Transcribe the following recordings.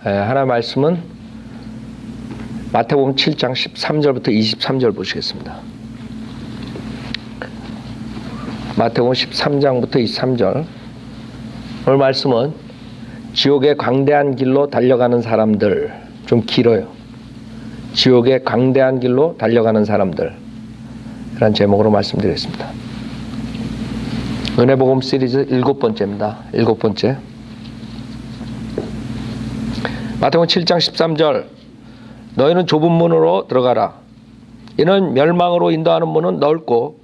하나의 말씀은 마태복음 7장 13절부터 23절 보시겠습니다. 마태복음 13장부터 23절. 오늘 말씀은 지옥의 광대한 길로 달려가는 사람들, 좀 길어요. 지옥의 광대한 길로 달려가는 사람들, 이런 제목으로 말씀드리겠습니다. 은혜복음 시리즈 7번째입니다. 7번째. 마태복음 7장 13절. 너희는 좁은 문으로 들어가라. 이는 멸망으로 인도하는 문은 넓고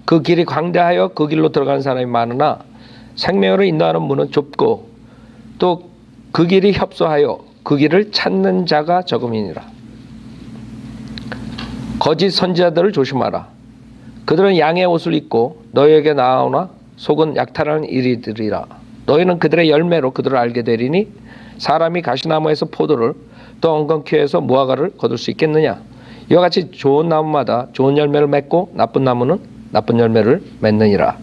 그 길이 광대하여 그 길로 들어가는 사람이 많으나 생명으로 인도하는 문은 좁고 또 그 길이 협소하여 그 길을 찾는 자가 적음이니라. 거짓 선지자들을 조심하라. 그들은 양의 옷을 입고 너희에게 나아오나 속은 약탈하는 이리들이라. 너희는 그들의 열매로 그들을 알게 되리니 사람이 가시나무에서 포도를 또 엉겅퀴에서 무화과를 거둘 수 있겠느냐. 이와 같이 좋은 나무마다 좋은 열매를 맺고 나쁜 나무는 나쁜 열매를 맺느니라.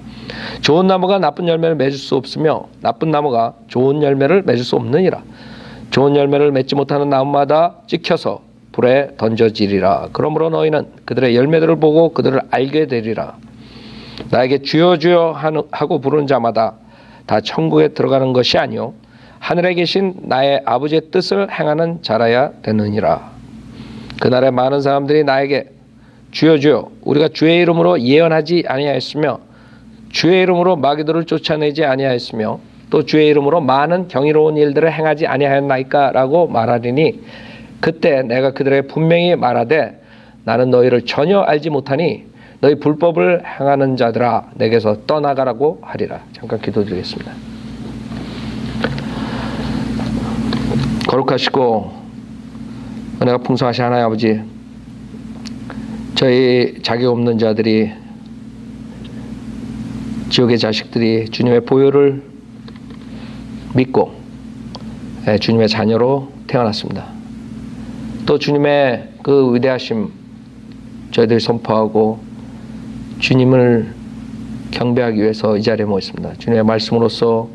좋은 나무가 나쁜 열매를 맺을 수 없으며 나쁜 나무가 좋은 열매를 맺을 수 없느니라. 좋은 열매를 맺지 못하는 나무마다 찍혀서 불에 던져지리라. 그러므로 너희는 그들의 열매들을 보고 그들을 알게 되리라. 나에게 주여 주여 하고 부르는 자마다 다 천국에 들어가는 것이 아니요 하늘에 계신 나의 아버지의 뜻을 행하는 자라야 되느니라. 그날에 많은 사람들이 나에게 주여 주여 우리가 주의 이름으로 예언하지 아니하였으며 주의 이름으로 마귀들을 쫓아내지 아니하였으며 또 주의 이름으로 많은 경이로운 일들을 행하지 아니하였나이까 라고 말하리니 그때 내가 그들에게 분명히 말하되 나는 너희를 전혀 알지 못하니 너희 불법을 행하는 자들아 내게서 떠나가라고 하리라. 잠깐 기도드리겠습니다. 거룩하시고 은혜가 풍성하신 하나님 아버지, 저희 자격 없는 자들이, 지옥의 자식들이 주님의 보혈을 믿고 주님의 자녀로 태어났습니다. 또 주님의 그 위대하심 저희들이 선포하고 주님을 경배하기 위해서 이 자리에 모였습니다. 주님의 말씀으로써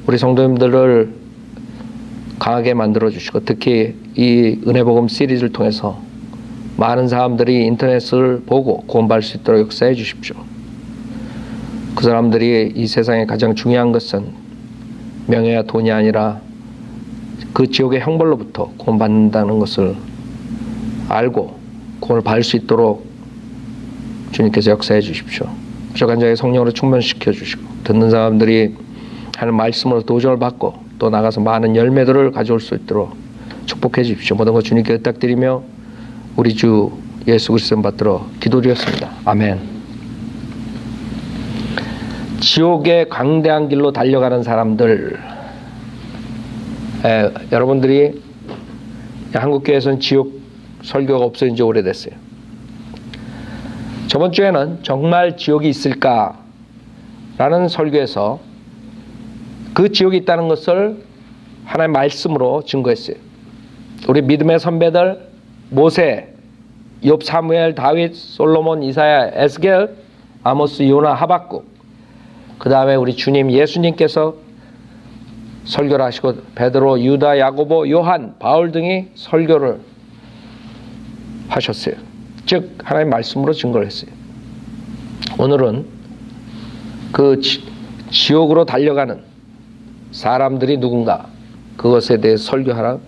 우리 성도님들을 강하게 만들어 주시고 특히 이 은혜복음 시리즈를 통해서 많은 사람들이 인터넷을 보고 구원받을 수 있도록 역사해 주십시오. 그 사람들이 이 세상에 가장 중요한 것은 명예와 돈이 아니라 그 지옥의 형벌로부터 구원받는다는 것을 알고 구원을 받을 수 있도록 주님께서 역사해 주십시오. 부족한 자의 성령으로 충만시켜 주시고 듣는 사람들이 하는 말씀으로 도전을 받고 또 나가서 많은 열매들을 가져올 수 있도록 축복해 주십시오. 모든 것 주님께 부탁드리며 우리 주 예수 그리스도 받들어 기도드렸습니다. 아멘. 지옥의 광대한 길로 달려가는 사람들. 여러분들이 한국교회에서는 지옥 설교가 없어진 지 오래됐어요. 저번 주에는 정말 지옥이 있을까? 라는 설교에서 그 지옥이 있다는 것을 하나님의 말씀으로 증거했어요. 우리 믿음의 선배들 모세, 욥, 사무엘, 다윗, 솔로몬, 이사야, 에스겔, 아모스, 요나, 하박국, 그 다음에 우리 주님 예수님께서 설교를 하시고 베드로, 유다, 야고보, 요한, 바울 등이 설교를 하셨어요. 즉 하나님의 말씀으로 증거를 했어요. 오늘은 그 지옥으로 달려가는 사람들이 누군가 그것에 대해 설교하라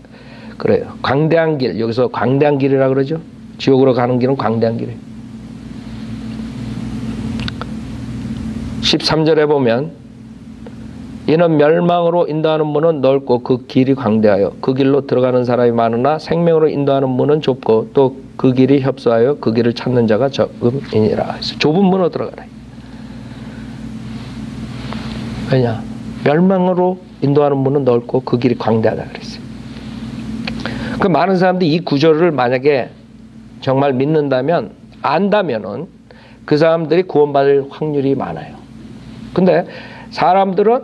그래요. 광대한 길, 여기서 광대한 길이라 그러죠. 지옥으로 가는 길은 광대한 길이에요. 13절에 보면 이는 멸망으로 인도하는 문은 넓고 그 길이 광대하여 그 길로 들어가는 사람이 많으나 생명으로 인도하는 문은 좁고 또 그 길이 협소하여 그 길을 찾는 자가 적음이니라. 좁은 문으로 들어가라. 왜냐? 멸망으로 인도하는 문은 넓고 그 길이 광대하다 그랬어요. 그 많은 사람들이 이 구절을 만약에 정말 믿는다면, 안다면은 그 사람들이 구원받을 확률이 많아요. 근데 사람들은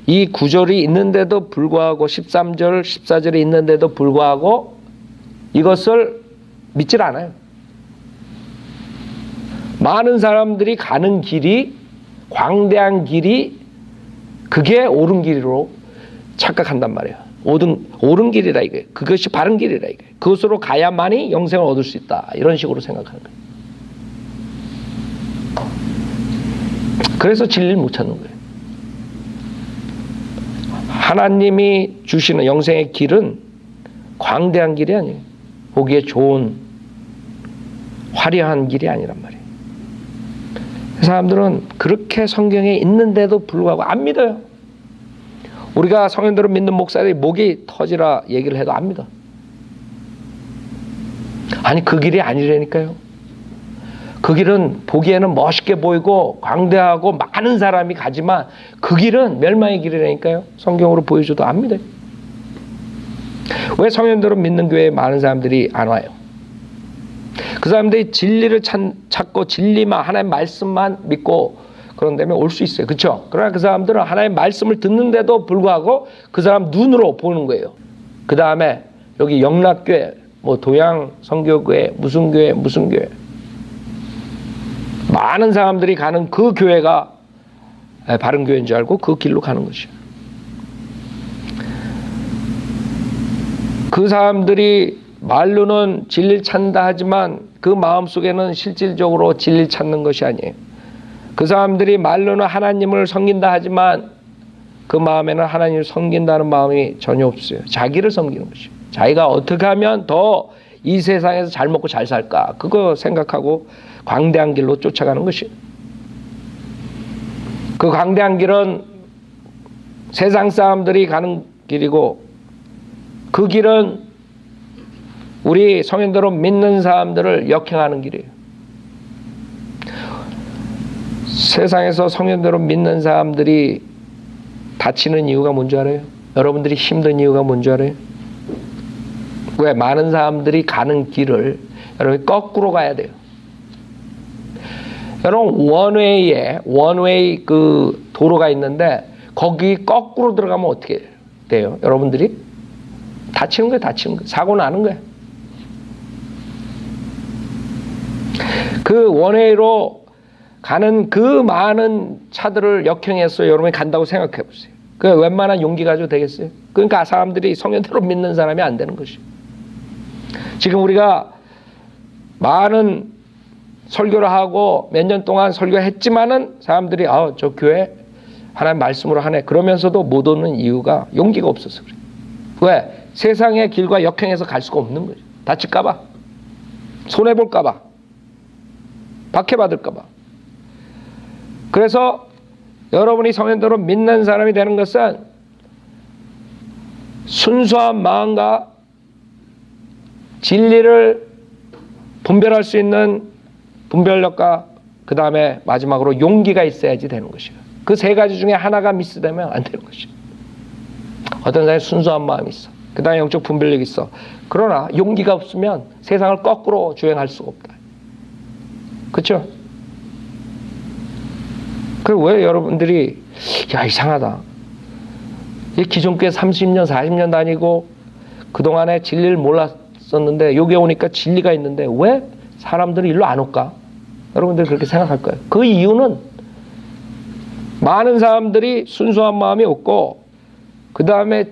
이 구절이 있는데도 불구하고 13절, 14절이 있는데도 불구하고 이것을 믿질 않아요. 많은 사람들이 가는 길이, 광대한 길이 그게 옳은 길로 착각한단 말이에요. 옳은 길이라 이거예요. 그것이 바른 길이라 이거예요. 그것으로 가야만이 영생을 얻을 수 있다. 이런 식으로 생각하는 거예요. 그래서 진리를 못 찾는 거예요. 하나님이 주시는 영생의 길은 광대한 길이 아니에요. 보기에 좋은 화려한 길이 아니란 말이에요. 사람들은 그렇게 성경에 있는데도 불구하고 안 믿어요. 우리가 성현들을 믿는 목사들이 목이 터지라 얘기를 해도 안 믿어. 아니 그 길이 아니라니까요. 그 길은 보기에는 멋있게 보이고 광대하고 많은 사람이 가지만 그 길은 멸망의 길이라니까요. 성경으로 보여줘도 안 믿어요. 왜 성현들은 믿는 교회에 많은 사람들이 안 와요? 그 사람들이 진리를 찾고 진리만 하나님의 말씀만 믿고 그런 데면 올 수 있어요. 그렇죠? 그러나 그 사람들은 하나님의 말씀을 듣는데도 불구하고 그 사람 눈으로 보는 거예요. 그 다음에 여기 영락교회, 뭐 도양 선교교회, 무슨 교회 많은 사람들이 가는 그 교회가 바른 교회인 줄 알고 그 길로 가는 것이에요. 그 사람들이 말로는 진리를 찾는다 하지만 그 마음속에는 실질적으로 진리를 찾는 것이 아니에요. 그 사람들이 말로는 하나님을 섬긴다 하지만 그 마음에는 하나님을 섬긴다는 마음이 전혀 없어요. 자기를 섬기는 것이에요. 자기가 어떻게 하면 더 이 세상에서 잘 먹고 잘 살까 그거 생각하고 광대한 길로 쫓아가는 것이에요. 그 광대한 길은 세상 사람들이 가는 길이고 그 길은 우리 성인대로 믿는 사람들을 역행하는 길이에요. 세상에서 성인대로 믿는 사람들이 다치는 이유가 뭔지 알아요? 여러분들이 힘든 이유가 뭔지 알아요? 왜? 많은 사람들이 가는 길을 여러분이 거꾸로 가야 돼요. 여러분 원웨이 그 도로가 있는데 거기 거꾸로 들어가면 어떻게 돼요? 여러분들이 다치는 거예요. 사고 나는 거예요. 그 원웨이로 가는 그 많은 차들을 역행해서 여러분이 간다고 생각해 보세요. 그 웬만한 용기 가지고 되겠어요? 그러니까 사람들이 성령대로 믿는 사람이 안 되는 것이에요. 지금 우리가 많은 설교를 하고 몇 년 동안 설교했지만은 사람들이 저 교회 하나님 말씀으로 하네 그러면서도 못 오는 이유가 용기가 없어서 그래요. 왜? 세상의 길과 역행해서 갈 수가 없는 거죠. 다칠까 봐, 손해볼까 봐, 박해받을까 봐. 그래서 여러분이 성현대로 믿는 사람이 되는 것은 순수한 마음과 진리를 분별할 수 있는 분별력과 그 다음에 마지막으로 용기가 있어야지 되는 것이에요. 그 세 가지 중에 하나가 미스되면 안 되는 것이에요. 어떤 사람이 순수한 마음이 있어. 그 다음에 영적 분별력이 있어. 그러나 용기가 없으면 세상을 거꾸로 주행할 수가 없다. 그렇죠? 그리고 왜 여러분들이 이상하다. 이 기존교회 30년 40년 다니고 그동안에 진리를 몰랐었는데 여기 오니까 진리가 있는데 왜 사람들이 일로 안 올까? 여러분들이 그렇게 생각할 거예요. 그 이유는 많은 사람들이 순수한 마음이 없고 그 다음에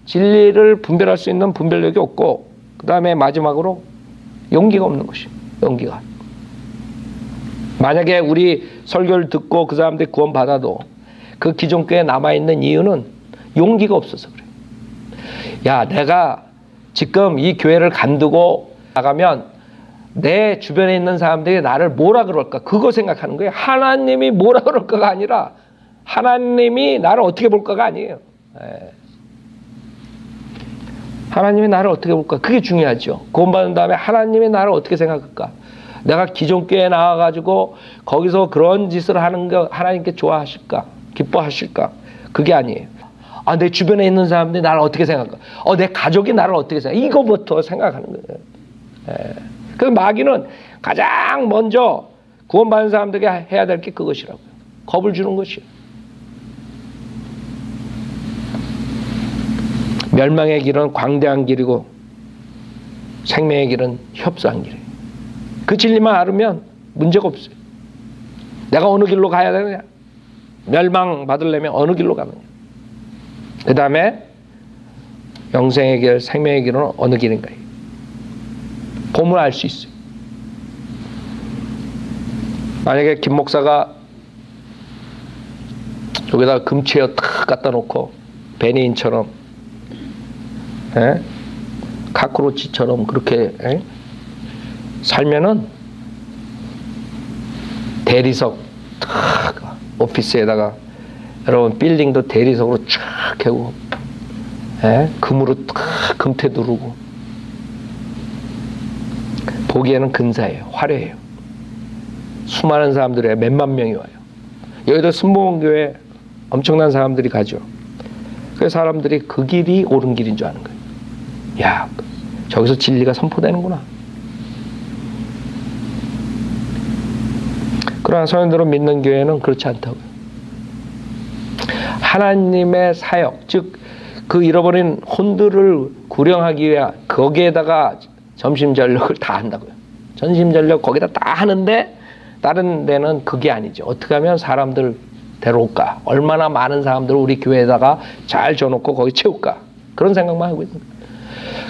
진리를 분별할 수 있는 분별력이 없고 그 다음에 마지막으로 용기가 없는 것이에요. 용기가. 만약에 우리 설교를 듣고 그 사람들이 구원 받아도 그 기존 교회에 남아있는 이유는 용기가 없어서 그래요. 야, 내가 지금 이 교회를 간두고 나가면 내 주변에 있는 사람들이 나를 뭐라 그럴까? 그거 생각하는 거예요. 하나님이 뭐라 그럴까가 아니라 하나님이 나를 어떻게 볼까가 아니에요. 하나님이 나를 어떻게 볼까? 그게 중요하죠. 구원받은 다음에 하나님이 나를 어떻게 생각할까? 내가 기존 교회에 나와가지고 거기서 그런 짓을 하는 거 하나님께 좋아하실까? 기뻐하실까? 그게 아니에요. 내 주변에 있는 사람들이 나를 어떻게 생각할까? 내 가족이 나를 어떻게 생각할까? 이거부터 생각하는 거예요. 그래서 마귀는 가장 먼저 구원받은 사람들에게 해야 될 게 그것이라고요. 겁을 주는 것이에요. 멸망의 길은 광대한 길이고 생명의 길은 협소한 길이에요. 그 진리만 알으면 문제가 없어요. 내가 어느 길로 가야 되느냐? 멸망 받으려면 어느 길로 가느냐? 그 다음에 영생의 길, 생명의 길은 어느 길인가요? 보면 알 수 있어요. 만약에 김 목사가 여기다 금치어 탁 갖다 놓고 베니인처럼 카크로치처럼 그렇게 살면은 대리석 탁 오피스에다가 여러분 빌딩도 대리석으로 쫙 해고 금으로 탁 금태 두르고 보기에는 근사해요. 화려해요. 수많은 사람들이 몇만 명이 와요. 여기도 순복음교회 엄청난 사람들이 가죠. 그래서 사람들이 그 길이 옳은 길인 줄 아는 거예요. 야, 저기서 진리가 선포되는구나. 그러나 성도들은 믿는 교회는 그렇지 않다고요. 하나님의 사역, 즉 그 잃어버린 혼들을 구령하기 위해 거기에다가 전심전력을 다 한다고요. 전심전력 거기다 다 하는데 다른 데는 그게 아니죠. 어떻게 하면 사람들 데려올까? 얼마나 많은 사람들을 우리 교회에다가 잘 줘놓고 거기 채울까? 그런 생각만 하고 있는 거예요.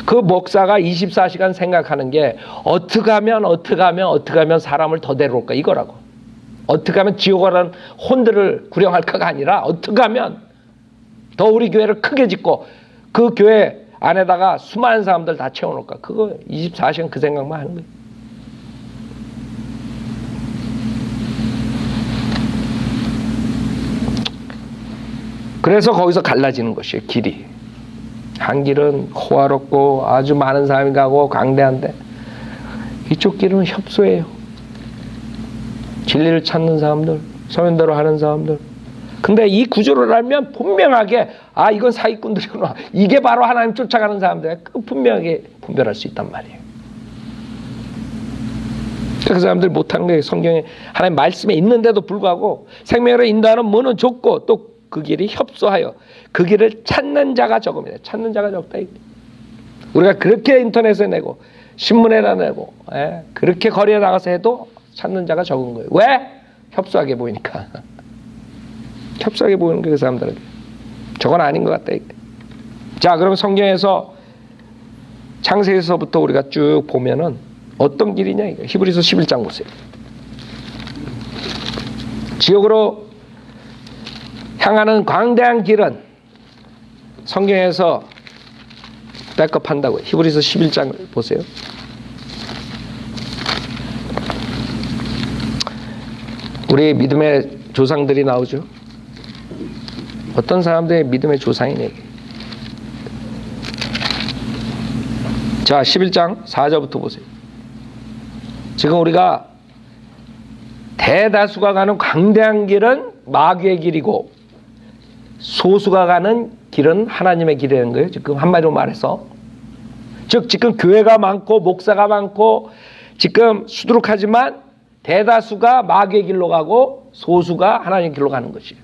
그 목사가 24시간 생각하는 게 어떻게 하면 사람을 더 데려올까? 이거라고. 어떻게 하면 지옥이라는 혼들을 구령할까가 아니라 어떻게 하면 더 우리 교회를 크게 짓고 그 교회 안에다가 수많은 사람들 다 채워놓을까? 그거 24시간 그 생각만 하는 거예요. 그래서 거기서 갈라지는 것이에요. 길이. 한 길은 호화롭고 아주 많은 사람이 가고 광대한데 이쪽 길은 협소해요. 진리를 찾는 사람들, 서면대로 하는 사람들. 근데 이 구조를 알면 분명하게 이건 사기꾼들이구나. 이게 바로 하나님 쫓아가는 사람들. 분명하게 분별할 수 있단 말이에요. 그 사람들 못하는 게 성경에 하나님 말씀에 있는데도 불구하고 생명으로 인도하는 문은 좁고 또 그 길이 협소하여 그 길을 찾는 자가 적음이다. 찾는 자가 적다. 우리가 그렇게 인터넷에 내고 신문에다 내고 그렇게 거리에 나가서 해도 찾는 자가 적은 거예요. 왜? 협소하게 보이니까. 협소하게 보이는 게 그 사람들에게. 저건 아닌 것 같다. 자, 그럼 성경에서 창세기에서부터 우리가 쭉 보면은 어떤 길이냐 이거. 히브리서 11장 보세요. 지옥으로 향하는 광대한 길은 성경에서 백업한다고요. 히브리서 11장을 보세요. 우리 믿음의 조상들이 나오죠. 어떤 사람들의 믿음의 조상이냐 이게. 자, 11장 4절부터 보세요. 지금 우리가 대다수가 가는 광대한 길은 마귀의 길이고 소수가 가는 길은 하나님의 길이라는 거예요. 지금 한마디로 말해서. 즉 지금 교회가 많고 목사가 많고 지금 수두룩하지만 대다수가 마귀의 길로 가고 소수가 하나님의 길로 가는 것이에요.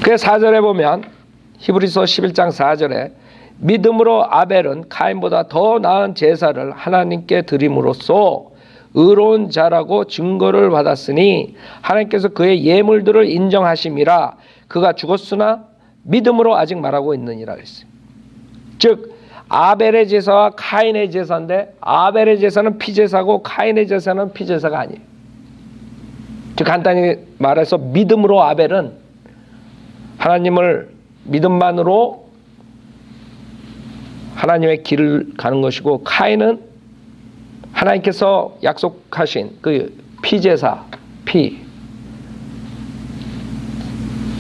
그래서 4절에 보면 히브리서 11장 4절에 믿음으로 아벨은 가인보다 더 나은 제사를 하나님께 드림으로써 의로운 자라고 증거를 받았으니 하나님께서 그의 예물들을 인정하심이라. 그가 죽었으나 믿음으로 아직 말하고 있느니라 그랬어요. 즉 아벨의 제사와 카인의 제사인데 아벨의 제사는 피제사고 카인의 제사는 피제사가 아니에요. 즉 간단히 말해서 믿음으로 아벨은 하나님을 믿음만으로 하나님의 길을 가는 것이고 카인은 하나님께서 약속하신 그 피제사,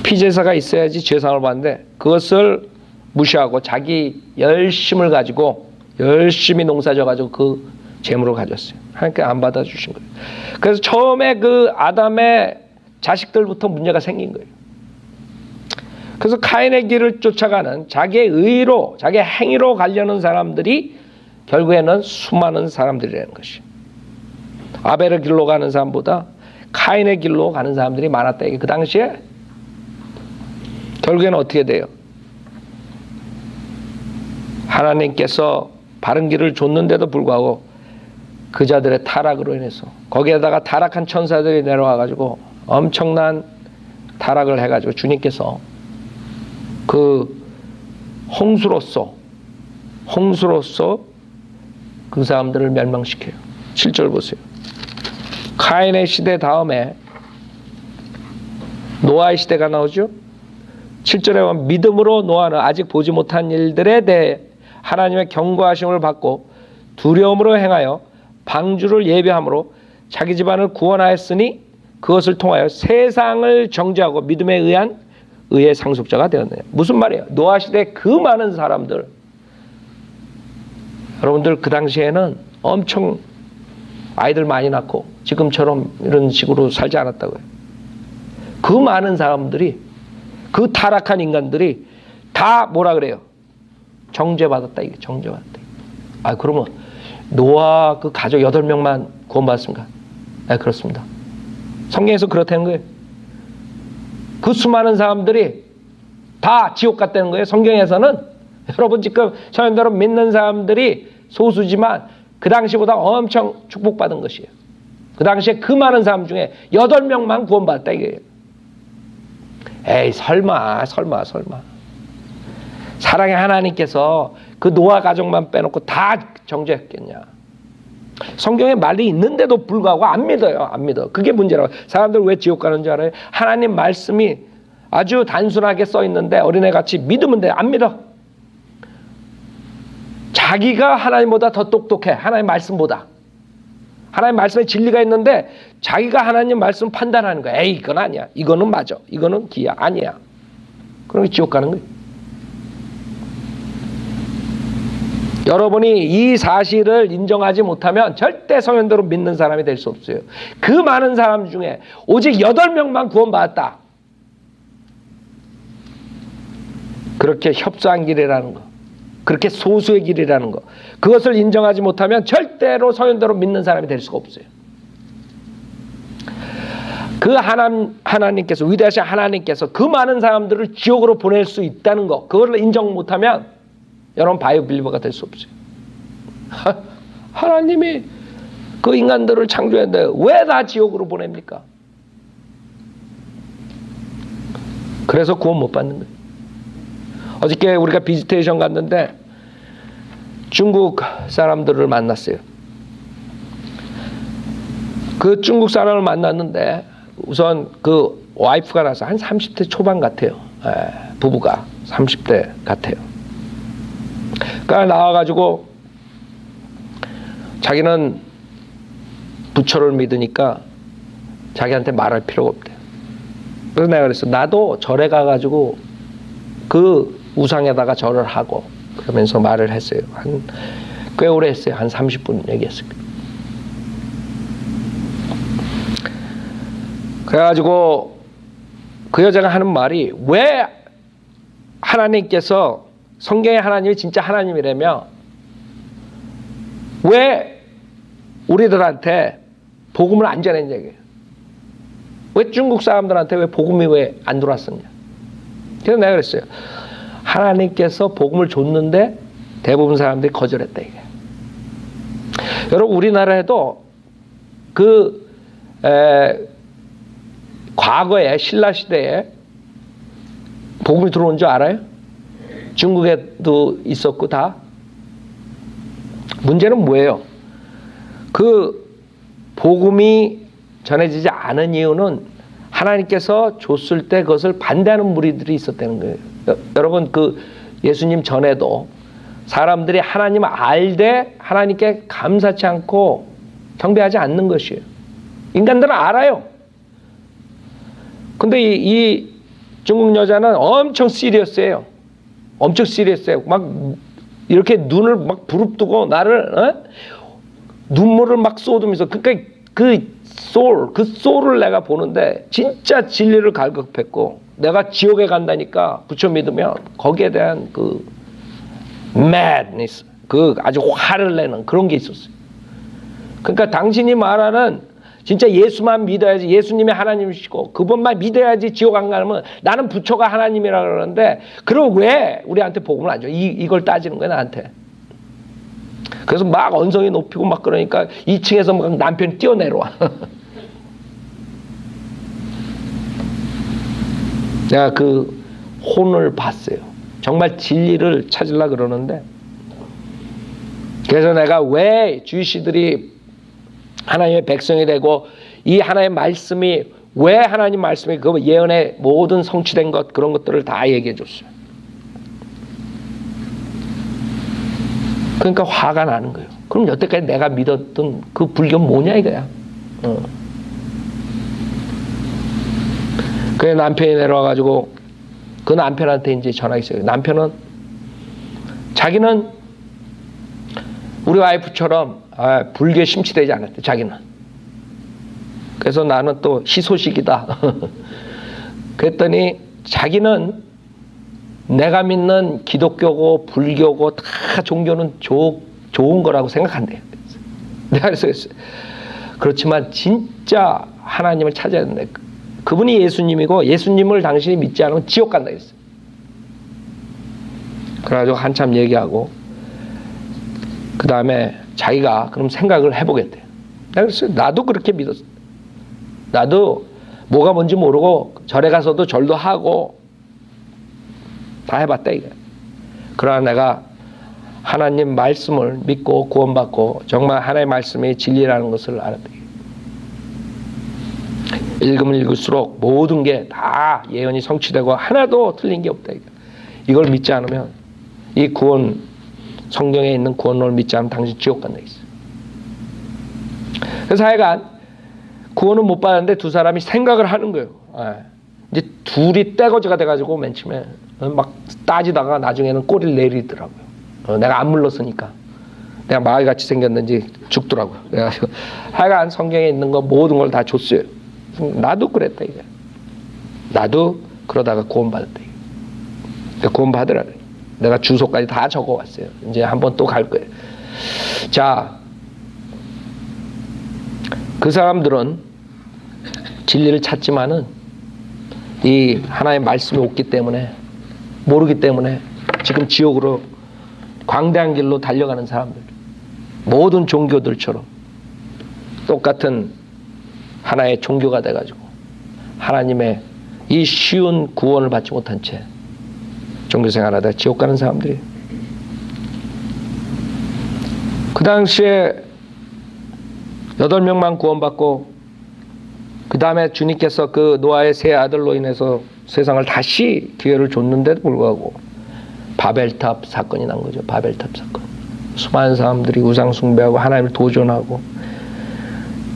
피제사가 있어야지 죄상을 받는데 그것을 무시하고 자기 열심을 가지고 열심히 농사져가지고 그 재물을 가졌어요. 하나님께 안 받아주신 거예요. 그래서 처음에 그 아담의 자식들부터 문제가 생긴 거예요. 그래서 카인의 길을 쫓아가는 자기의 의로, 자기의 행위로 가려는 사람들이 결국에는 수많은 사람들이라는 것이. 아벨의 길로 가는 사람보다 카인의 길로 가는 사람들이 많았다. 그 당시에 결국에는 어떻게 돼요? 하나님께서 바른 길을 줬는데도 불구하고 그 자들의 타락으로 인해서 거기에다가 타락한 천사들이 내려와가지고 엄청난 타락을 해가지고 주님께서 그 홍수로서 그 사람들을 멸망시켜요. 7절 보세요. 카인의 시대 다음에 노아의 시대가 나오죠. 7절에 보면 믿음으로 노아는 아직 보지 못한 일들에 대해 하나님의 경고하심을 받고 두려움으로 행하여 방주를 예비함으로 자기 집안을 구원하였으니 그것을 통하여 세상을 정죄하고 믿음에 의한 의의 상속자가 되었네요. 무슨 말이에요? 노아 시대 그 많은 사람들, 여러분들 그 당시에는 엄청 아이들 많이 낳고 지금처럼 이런 식으로 살지 않았다고요. 그 많은 사람들이, 그 타락한 인간들이 다 뭐라 그래요? 정죄받았다. 이게 정죄받았다. 아, 그러면 노아 그 가족 8명만 구원받았습니까? 네, 그렇습니다. 성경에서 그렇다는 거예요. 그 수많은 사람들이 다 지옥 갔다는 거예요. 성경에서는. 여러분 지금 저희대로 믿는 사람들이 소수지만 그 당시보다 엄청 축복받은 것이에요. 그 당시에 그 많은 사람 중에 8명만 구원받았다 이거예요. 에이 설마. 사랑의 하나님께서 그 노아 가족만 빼놓고 다 정죄했겠냐. 성경에 말이 있는데도 불구하고 안 믿어요. 안 믿어. 그게 문제라고. 사람들 왜 지옥 가는 줄 알아요? 하나님 말씀이 아주 단순하게 써 있는데 어린애같이 믿으면 돼. 안 믿어. 자기가 하나님보다 더 똑똑해. 하나님 말씀보다. 하나님 말씀에 진리가 있는데 자기가 하나님 말씀 판단하는 거야. 에이 이건 아니야. 이거는 맞아. 이거는 기야. 아니야. 그러면 지옥 가는 거예요. 여러분이 이 사실을 인정하지 못하면 절대 성현대로 믿는 사람이 될 수 없어요. 그 많은 사람 중에 오직 8명만 구원받았다. 그렇게 협소한 길이라는 거, 그렇게 소수의 길이라는 거, 그것을 인정하지 못하면 절대로 성현대로 믿는 사람이 될 수가 없어요. 그 하나님께서, 위대하신 하나님께서 그 많은 사람들을 지옥으로 보낼 수 있다는 거, 그걸 인정 못하면 여러분 바이오 빌리버가 될 수 없어요. 하나님이 그 인간들을 창조했는데 왜 다 지옥으로 보냅니까? 그래서 구원 못 받는 거예요. 어저께 우리가 비지테이션 갔는데 중국 사람들을 만났어요. 그 중국 사람을 만났는데 우선 그 와이프가 나서 한 30대 초반 같아요. 부부가 30대 같아요. 그러니까 나와가지고 자기는 부처를 믿으니까 자기한테 말할 필요가 없대요. 그래서 내가 그랬어. 나도 절에 가가지고 그 우상에다가 절을 하고 그러면서 말을 했어요. 꽤 오래 했어요. 한 30분 얘기했어요. 그래가지고 그 여자가 하는 말이, 왜 하나님께서, 성경의 하나님이 진짜 하나님이라며 왜 우리들한테 복음을 안 전했냐 얘기예요. 왜 중국 사람들한테 왜 복음이 왜 안 들어왔었냐. 그래서 내가 그랬어요. 하나님께서 복음을 줬는데 대부분 사람들이 거절했다 이게. 여러분 우리나라에도 과거에 신라 시대에 복음이 들어온 줄 알아요? 중국에도 있었고 다. 문제는 뭐예요? 그 복음이 전해지지 않은 이유는 하나님께서 줬을 때 그것을 반대하는 무리들이 있었다는 거예요. 여러분 그 예수님 전에도 사람들이 하나님을 알되 하나님께 감사치 않고 경배하지 않는 것이에요. 인간들은 알아요. 근데 이 중국 여자는 엄청 시리어스해요. 엄청 시리어스해요. 막 이렇게 눈을 막 부릅뜨고 나를 눈물을 막 쏟으면서, 그러니까 그 소울을 내가 보는데 진짜 진리를 갈급했고, 내가 지옥에 간다니까 부처 믿으면 거기에 대한 그 madness, 그 아주 화를 내는 그런 게 있었어요. 그러니까 당신이 말하는 진짜 예수만 믿어야지, 예수님이 하나님이시고 그분만 믿어야지 지옥 안 가면 나는 부처가 하나님이라 그러는데, 그럼 왜 우리한테 복음을 안 줘? 이걸 따지는 거야 나한테. 그래서 막 언성이 높이고 막 그러니까 2층에서 막 남편이 뛰어내려와. 내가 그 혼을 봤어요. 정말 진리를 찾으려고 그러는데, 그래서 내가 왜 주시들이 하나님의 백성이 되고 이 하나님의 말씀이 왜 하나님 말씀이 그 예언의 모든 성취된 것 그런 것들을 다 얘기해 줬어요. 그러니까 화가 나는 거예요. 그럼 여태까지 내가 믿었던 그 불교 뭐냐 이거야. 그래 남편이 내려와가지고 그 남편한테 이제 전화했어요. 남편은 자기는 우리 와이프처럼 불교에 심취되지 않았대. 자기는. 그래서 나는 또 희소식이다. 그랬더니 자기는 내가 믿는 기독교고 불교고 다 종교는 좋은 거라고 생각한대요. 내가 그랬어요. 그렇지만 진짜 하나님을 찾아야 된다. 그분이 예수님이고 예수님을 당신이 믿지 않으면 지옥 간다 했어요. 그래가지고 한참 얘기하고 그 다음에 자기가 그럼 생각을 해보겠대요. 내가 그랬어요. 나도 그렇게 믿었어. 나도 뭐가 뭔지 모르고 절에 가서도 절도 하고 다 해봤다 이거야. 그러나 내가 하나님 말씀을 믿고 구원받고 정말 하나님의 말씀이 진리라는 것을 알았다. 읽으면 읽을수록 모든 게 다 예언이 성취되고 하나도 틀린 게 없다. 이걸 믿지 않으면 이 구원 성경에 있는 구원론을 믿지 않으면 당신 지옥 간다 했어요. 그래서 하여간 구원은 못 받았는데 두 사람이 생각을 하는 거예요. 이제 둘이 떼거지가 돼가지고 맨 처음에 막 따지다가 나중에는 꼬리를 내리더라고요. 내가 안 물렀으니까. 내가 마귀같이 생겼는지 죽더라고요. 그래가지고 하여간 성경에 있는 거 모든 걸 다 줬어요. 나도 그랬다 이게. 나도 그러다가 구원받았다 이게. 그러니까 구원받으라. 내가 주소까지 다 적어왔어요. 이제 한번 또 갈 거예요. 자, 그 사람들은 진리를 찾지만은 이 하나의 말씀이 없기 때문에 모르기 때문에 지금 지옥으로 광대한 길로 달려가는 사람들, 모든 종교들처럼 똑같은 하나의 종교가 돼가지고 하나님의 이 쉬운 구원을 받지 못한 채 종교생활하다 지옥 가는 사람들이에요. 그 당시에 8명만 구원받고 그 다음에 주님께서 그 노아의 세 아들로 인해서 세상을 다시 기회를 줬는데도 불구하고 바벨탑 사건이 난 거죠. 바벨탑 사건. 수많은 사람들이 우상 숭배하고 하나님을 도전하고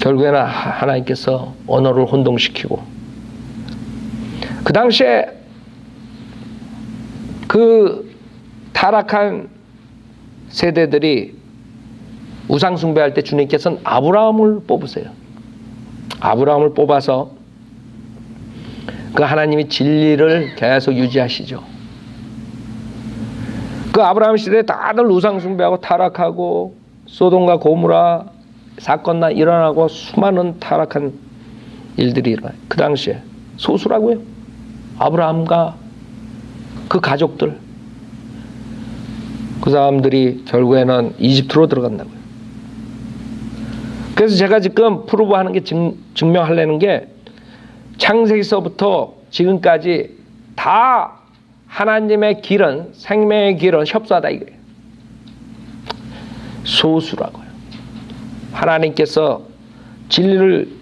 결국에는 하나님께서 언어를 혼동시키고 그 당시에 그 타락한 세대들이 우상 숭배할 때 주님께서는 아브라함을 뽑으세요. 아브라함을 뽑아서 그 하나님이 진리를 계속 유지하시죠. 그 아브라함 시대에 다들 우상 숭배하고 타락하고 소돔과 고모라 사건나 일어나고 수많은 타락한 일들이 일어나요. 그 당시에 소수라고요. 아브라함과 그 가족들, 그 사람들이 결국에는 이집트로 들어간다고요. 그래서 제가 지금 프로브하는 게 증명하려는 게 창세기서부터 지금까지 다 하나님의 길은 생명의 길은 협소하다 이거예요. 소수라고요. 하나님께서 진리를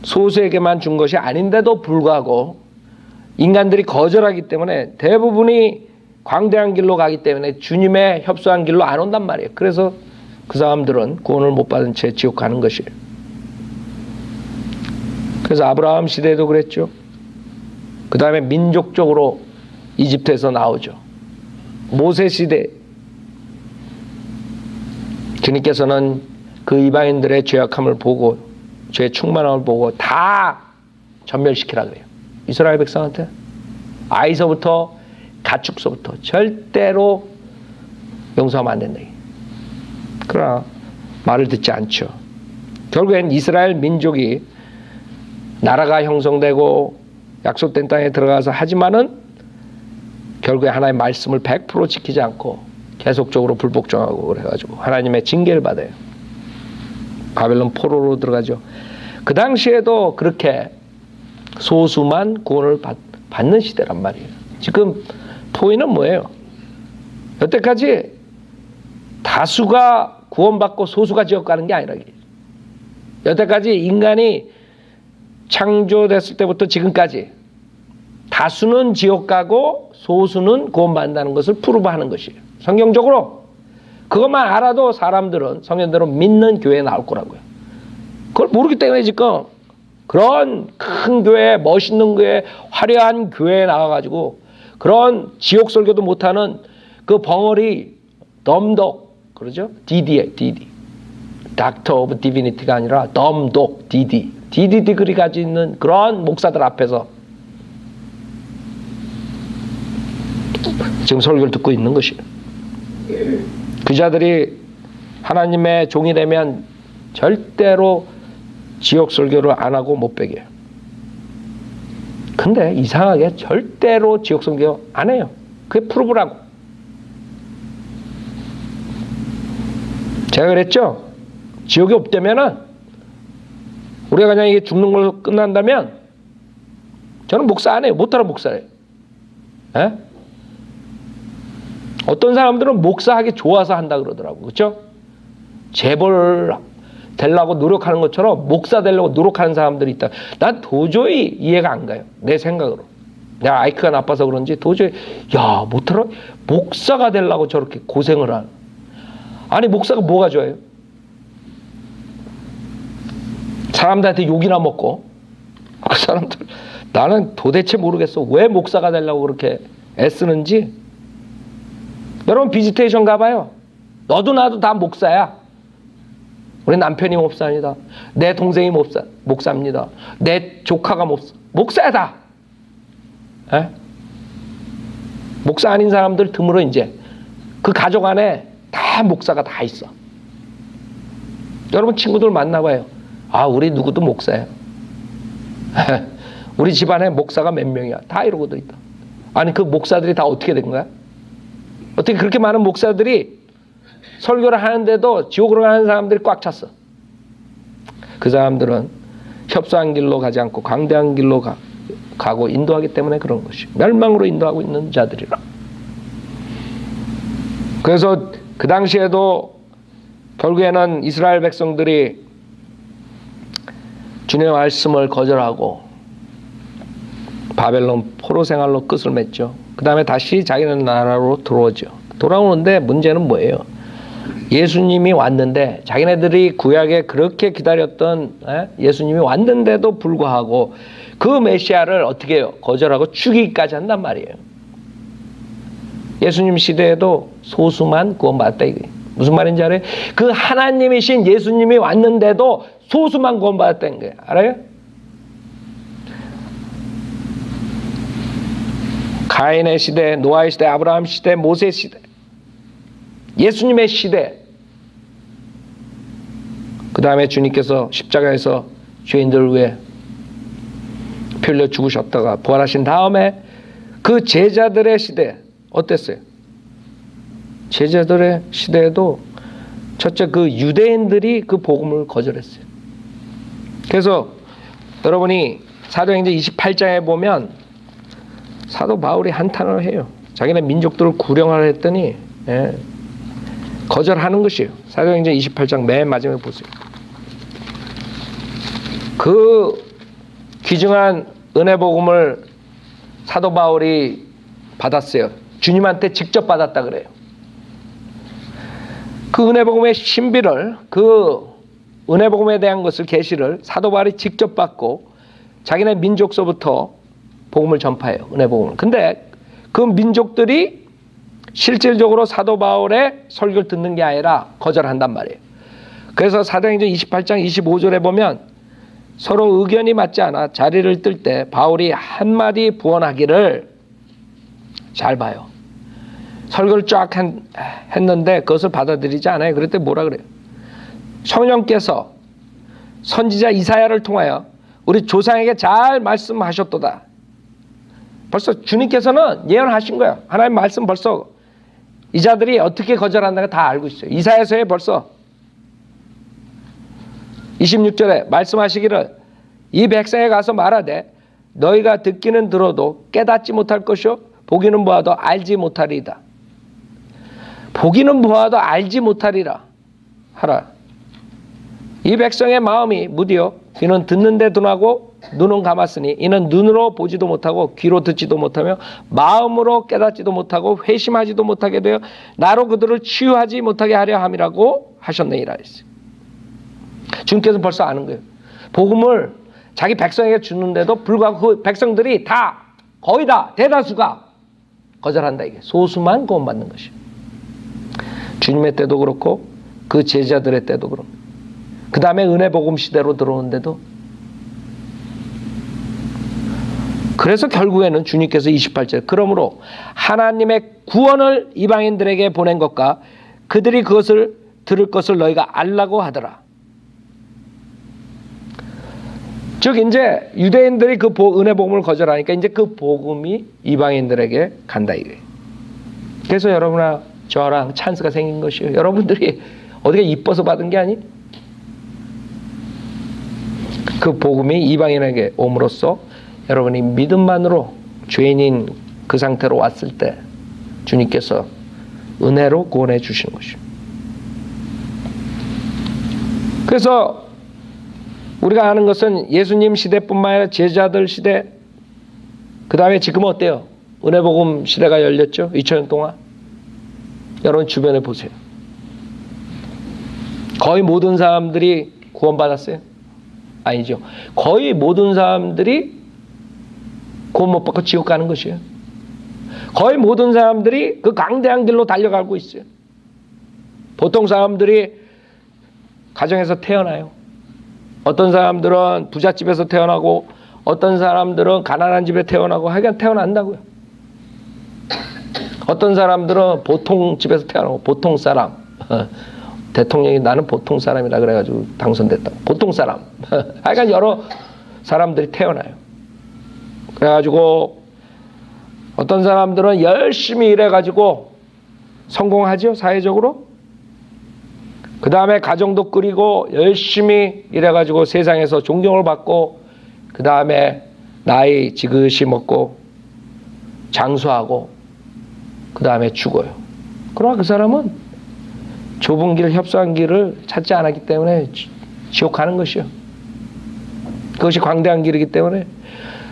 소수에게만 준 것이 아닌데도 불구하고 인간들이 거절하기 때문에 대부분이 광대한 길로 가기 때문에 주님의 협소한 길로 안 온단 말이에요. 그래서 그 사람들은 구원을 못 받은 채 지옥 가는 것이에요. 그래서 아브라함 시대도 그랬죠. 그 다음에 민족적으로 이집트에서 나오죠. 모세 시대 주님께서는 그 이방인들의 죄악함을 보고 죄의 충만함을 보고 다 전멸시키라 그래요. 이스라엘 백성한테 아이서부터 가축서부터 절대로 용서하면 안 된다. 그러나 말을 듣지 않죠. 결국엔 이스라엘 민족이 나라가 형성되고 약속된 땅에 들어가서 하지만은 결국에 하나님의 말씀을 100% 지키지 않고 계속적으로 불복종하고 그래가지고 하나님의 징계를 받아요. 바벨론 포로로 들어가죠. 그 당시에도 그렇게 소수만 구원을 받는 시대란 말이에요. 지금 포인트는 뭐예요? 여태까지 다수가 구원받고 소수가 지옥 가는 게 아니라, 여태까지 인간이 창조됐을 때부터 지금까지 다수는 지옥 가고 소수는 구원받는다는 것을 프루브하는 것이에요. 성경적으로 그것만 알아도 사람들은 성경대로 믿는 교회에 나올 거라고요. 그걸 모르기 때문에 지금 그런 큰 교회, 멋있는 교회, 화려한 교회에 나와가지고 그런 지옥 설교도 못하는 그 벙어리 덤독, 그러죠? DD에 DD, 닥터 오브 디비니티가 아니라 덤독 DD, DD 디그리 가지고 있는 그런 목사들 앞에서 지금 설교를 듣고 있는 것이에요. 그 자들이 하나님의 종이 되면 절대로 지옥 설교를 안 하고 못 베겨요. 근데 이상하게 절대로 지옥 설교 안 해요. 그게 프루브라고. 제가 그랬죠? 지옥이 없다면은, 우리가 그냥 이게 죽는 걸로 끝난다면 저는 목사 안 해요. 못하는 목사예요. 에? 어떤 사람들은 목사하기 좋아서 한다 그러더라고. 그렇죠? 재벌 되려고 노력하는 것처럼 목사 되려고 노력하는 사람들이 있다. 난 도저히 이해가 안 가요. 내 생각으로. 내가 아이크가 나빠서 그런지 도저히, 야, 못하러 목사가 되려고 저렇게 고생을 하는. 아니, 목사가 뭐가 좋아요? 사람들한테 욕이나 먹고. 그 사람들, 나는 도대체 모르겠어. 왜 목사가 되려고 그렇게 애쓰는지. 여러분 비지테이션 가봐요. 너도 나도 다 목사야. 우리 남편이 목사입니다. 내 동생이 목사입니다. 내 조카가 목사야 다. 에? 목사 아닌 사람들 드물어. 이제 그 가족 안에 다 목사가 다 있어. 여러분 친구들 만나봐요. 아, 우리 누구도 목사야. 우리 집안에 목사가 몇 명이야. 다 이러고도 있다. 아니, 그 목사들이 다 어떻게 된 거야? 어떻게 그렇게 많은 목사들이 설교를 하는데도 지옥으로 가는 사람들이 꽉 찼어. 그 사람들은 협소한 길로 가지 않고 광대한 길로 가고 인도하기 때문에 그런 것이. 멸망으로 인도하고 있는 자들이라. 그래서 그 당시에도 결국에는 이스라엘 백성들이 주님의 말씀을 거절하고 바벨론 포로 생활로 끝을 맺죠. 그 다음에 다시 자기네 나라로 들어오죠. 돌아오는데 문제는 뭐예요? 예수님이 왔는데, 자기네들이 구약에 그렇게 기다렸던 예수님이 왔는데도 불구하고 그 메시아를 어떻게 해요? 거절하고 죽이기까지 한단 말이에요. 예수님 시대에도 소수만 구원받았다 이거예요. 무슨 말인지 알아요? 그 하나님이신 예수님이 왔는데도 소수만 구원받았다는 거예요. 알아요? 가인의 시대, 노아의 시대, 아브라함 시대, 모세 시대, 예수님의 시대, 그 다음에 주님께서 십자가에서 죄인들 위해 피 흘려 죽으셨다가 부활하신 다음에 그 제자들의 시대 어땠어요? 제자들의 시대에도 첫째 그 유대인들이 그 복음을 거절했어요. 그래서 여러분이 사도행전 28장에 보면 사도 바울이 한탄을 해요. 자기네 민족들을 구령하려 했더니 거절하는 것이에요. 사도행전 28장 맨 마지막에 보세요. 그 귀중한 은혜 복음을 사도 바울이 받았어요. 주님한테 직접 받았다 그래요. 그 은혜 복음의 신비를, 그 은혜 복음에 대한 것을, 계시를 사도 바울이 직접 받고 자기네 민족서부터 복음을 전파해요. 은혜 복음을. 근데 그 민족들이 실질적으로 사도 바울의 설교를 듣는 게 아니라 거절한단 말이에요. 그래서 사도행전 28장 25절에 보면 서로 의견이 맞지 않아 자리를 뜰 때 바울이 한마디 부언하기를, 잘 봐요. 설교를 쫙 했는데 그것을 받아들이지 않아요. 그랬더니 뭐라 그래요? 성령께서 선지자 이사야를 통하여 우리 조상에게 잘 말씀하셨도다. 벌써 주님께서는 예언하신 거예요. 하나님 말씀 벌써 이 자들이 어떻게 거절한다는 거 다 알고 있어요. 이사야서에 벌써 26절에 말씀하시기를 이 백성에 가서 말하되 너희가 듣기는 들어도 깨닫지 못할 것이요 보기는 보아도 알지 못하리이다. 보기는 보아도 알지 못하리라 하라. 이 백성의 마음이 무디어 귀는 듣는데 둔하고 눈은 감았으니 이는 눈으로 보지도 못하고 귀로 듣지도 못하며 마음으로 깨닫지도 못하고 회심하지도 못하게 되어 나로 그들을 치유하지 못하게 하려 함이라고 하셨느니라 했어요. 주님께서 벌써 아는 거예요. 복음을 자기 백성에게 주는데도 불구하고 그 백성들이 다 거의 다 대다수가 거절한다. 이게 소수만 구원받는 것이에요. 주님의 때도 그렇고 그 제자들의 때도 그렇고 그 다음에 은혜 복음 시대로 들어오는데도 그래서 결국에는 주님께서 28절 그러므로 하나님의 구원을 이방인들에게 보낸 것과 그들이 그것을 들을 것을 너희가 알라고 하더라. 즉 이제 유대인들이 그 은혜 복음을 거절하니까 이제 그 복음이 이방인들에게 간다 이거예요. 그래서 여러분아 저랑 찬스가 생긴 것이에요. 여러분들이 어디가 이뻐서 받은 게 아니? 그 복음이 이방인에게 옴으로써 여러분이 믿음만으로 죄인인 그 상태로 왔을 때 주님께서 은혜로 구원해 주시는 것이에요. 그래서 우리가 아는 것은 예수님 시대뿐만 아니라 제자들 시대, 그 다음에 지금은 어때요? 은혜복음 시대가 열렸죠? 2000년 동안. 여러분 주변에 보세요. 거의 모든 사람들이 구원받았어요? 아니죠. 거의 모든 사람들이 구원 못 받고 지옥 가는 것이에요. 거의 모든 사람들이 그 강대한 길로 달려가고 있어요. 보통 사람들이 가정에서 태어나요. 어떤 사람들은 부잣집에서 태어나고 어떤 사람들은 가난한 집에 태어나고 하여간 태어난다고요. 어떤 사람들은 보통 집에서 태어나고 보통 사람 대통령이 나는 보통 사람이라 그래가지고 당선됐다. 보통 사람 하여간 여러 사람들이 태어나요. 그래가지고 어떤 사람들은 열심히 일해가지고 성공하죠. 사회적으로. 그 다음에 가정도 꾸리고 열심히 일해가지고 세상에서 존경을 받고 그 다음에 나이 지그시 먹고 장수하고 그 다음에 죽어요. 그러나 그 사람은 좁은 길, 협소한 길을 찾지 않았기 때문에 지옥 가는 것이요. 그것이 광대한 길이기 때문에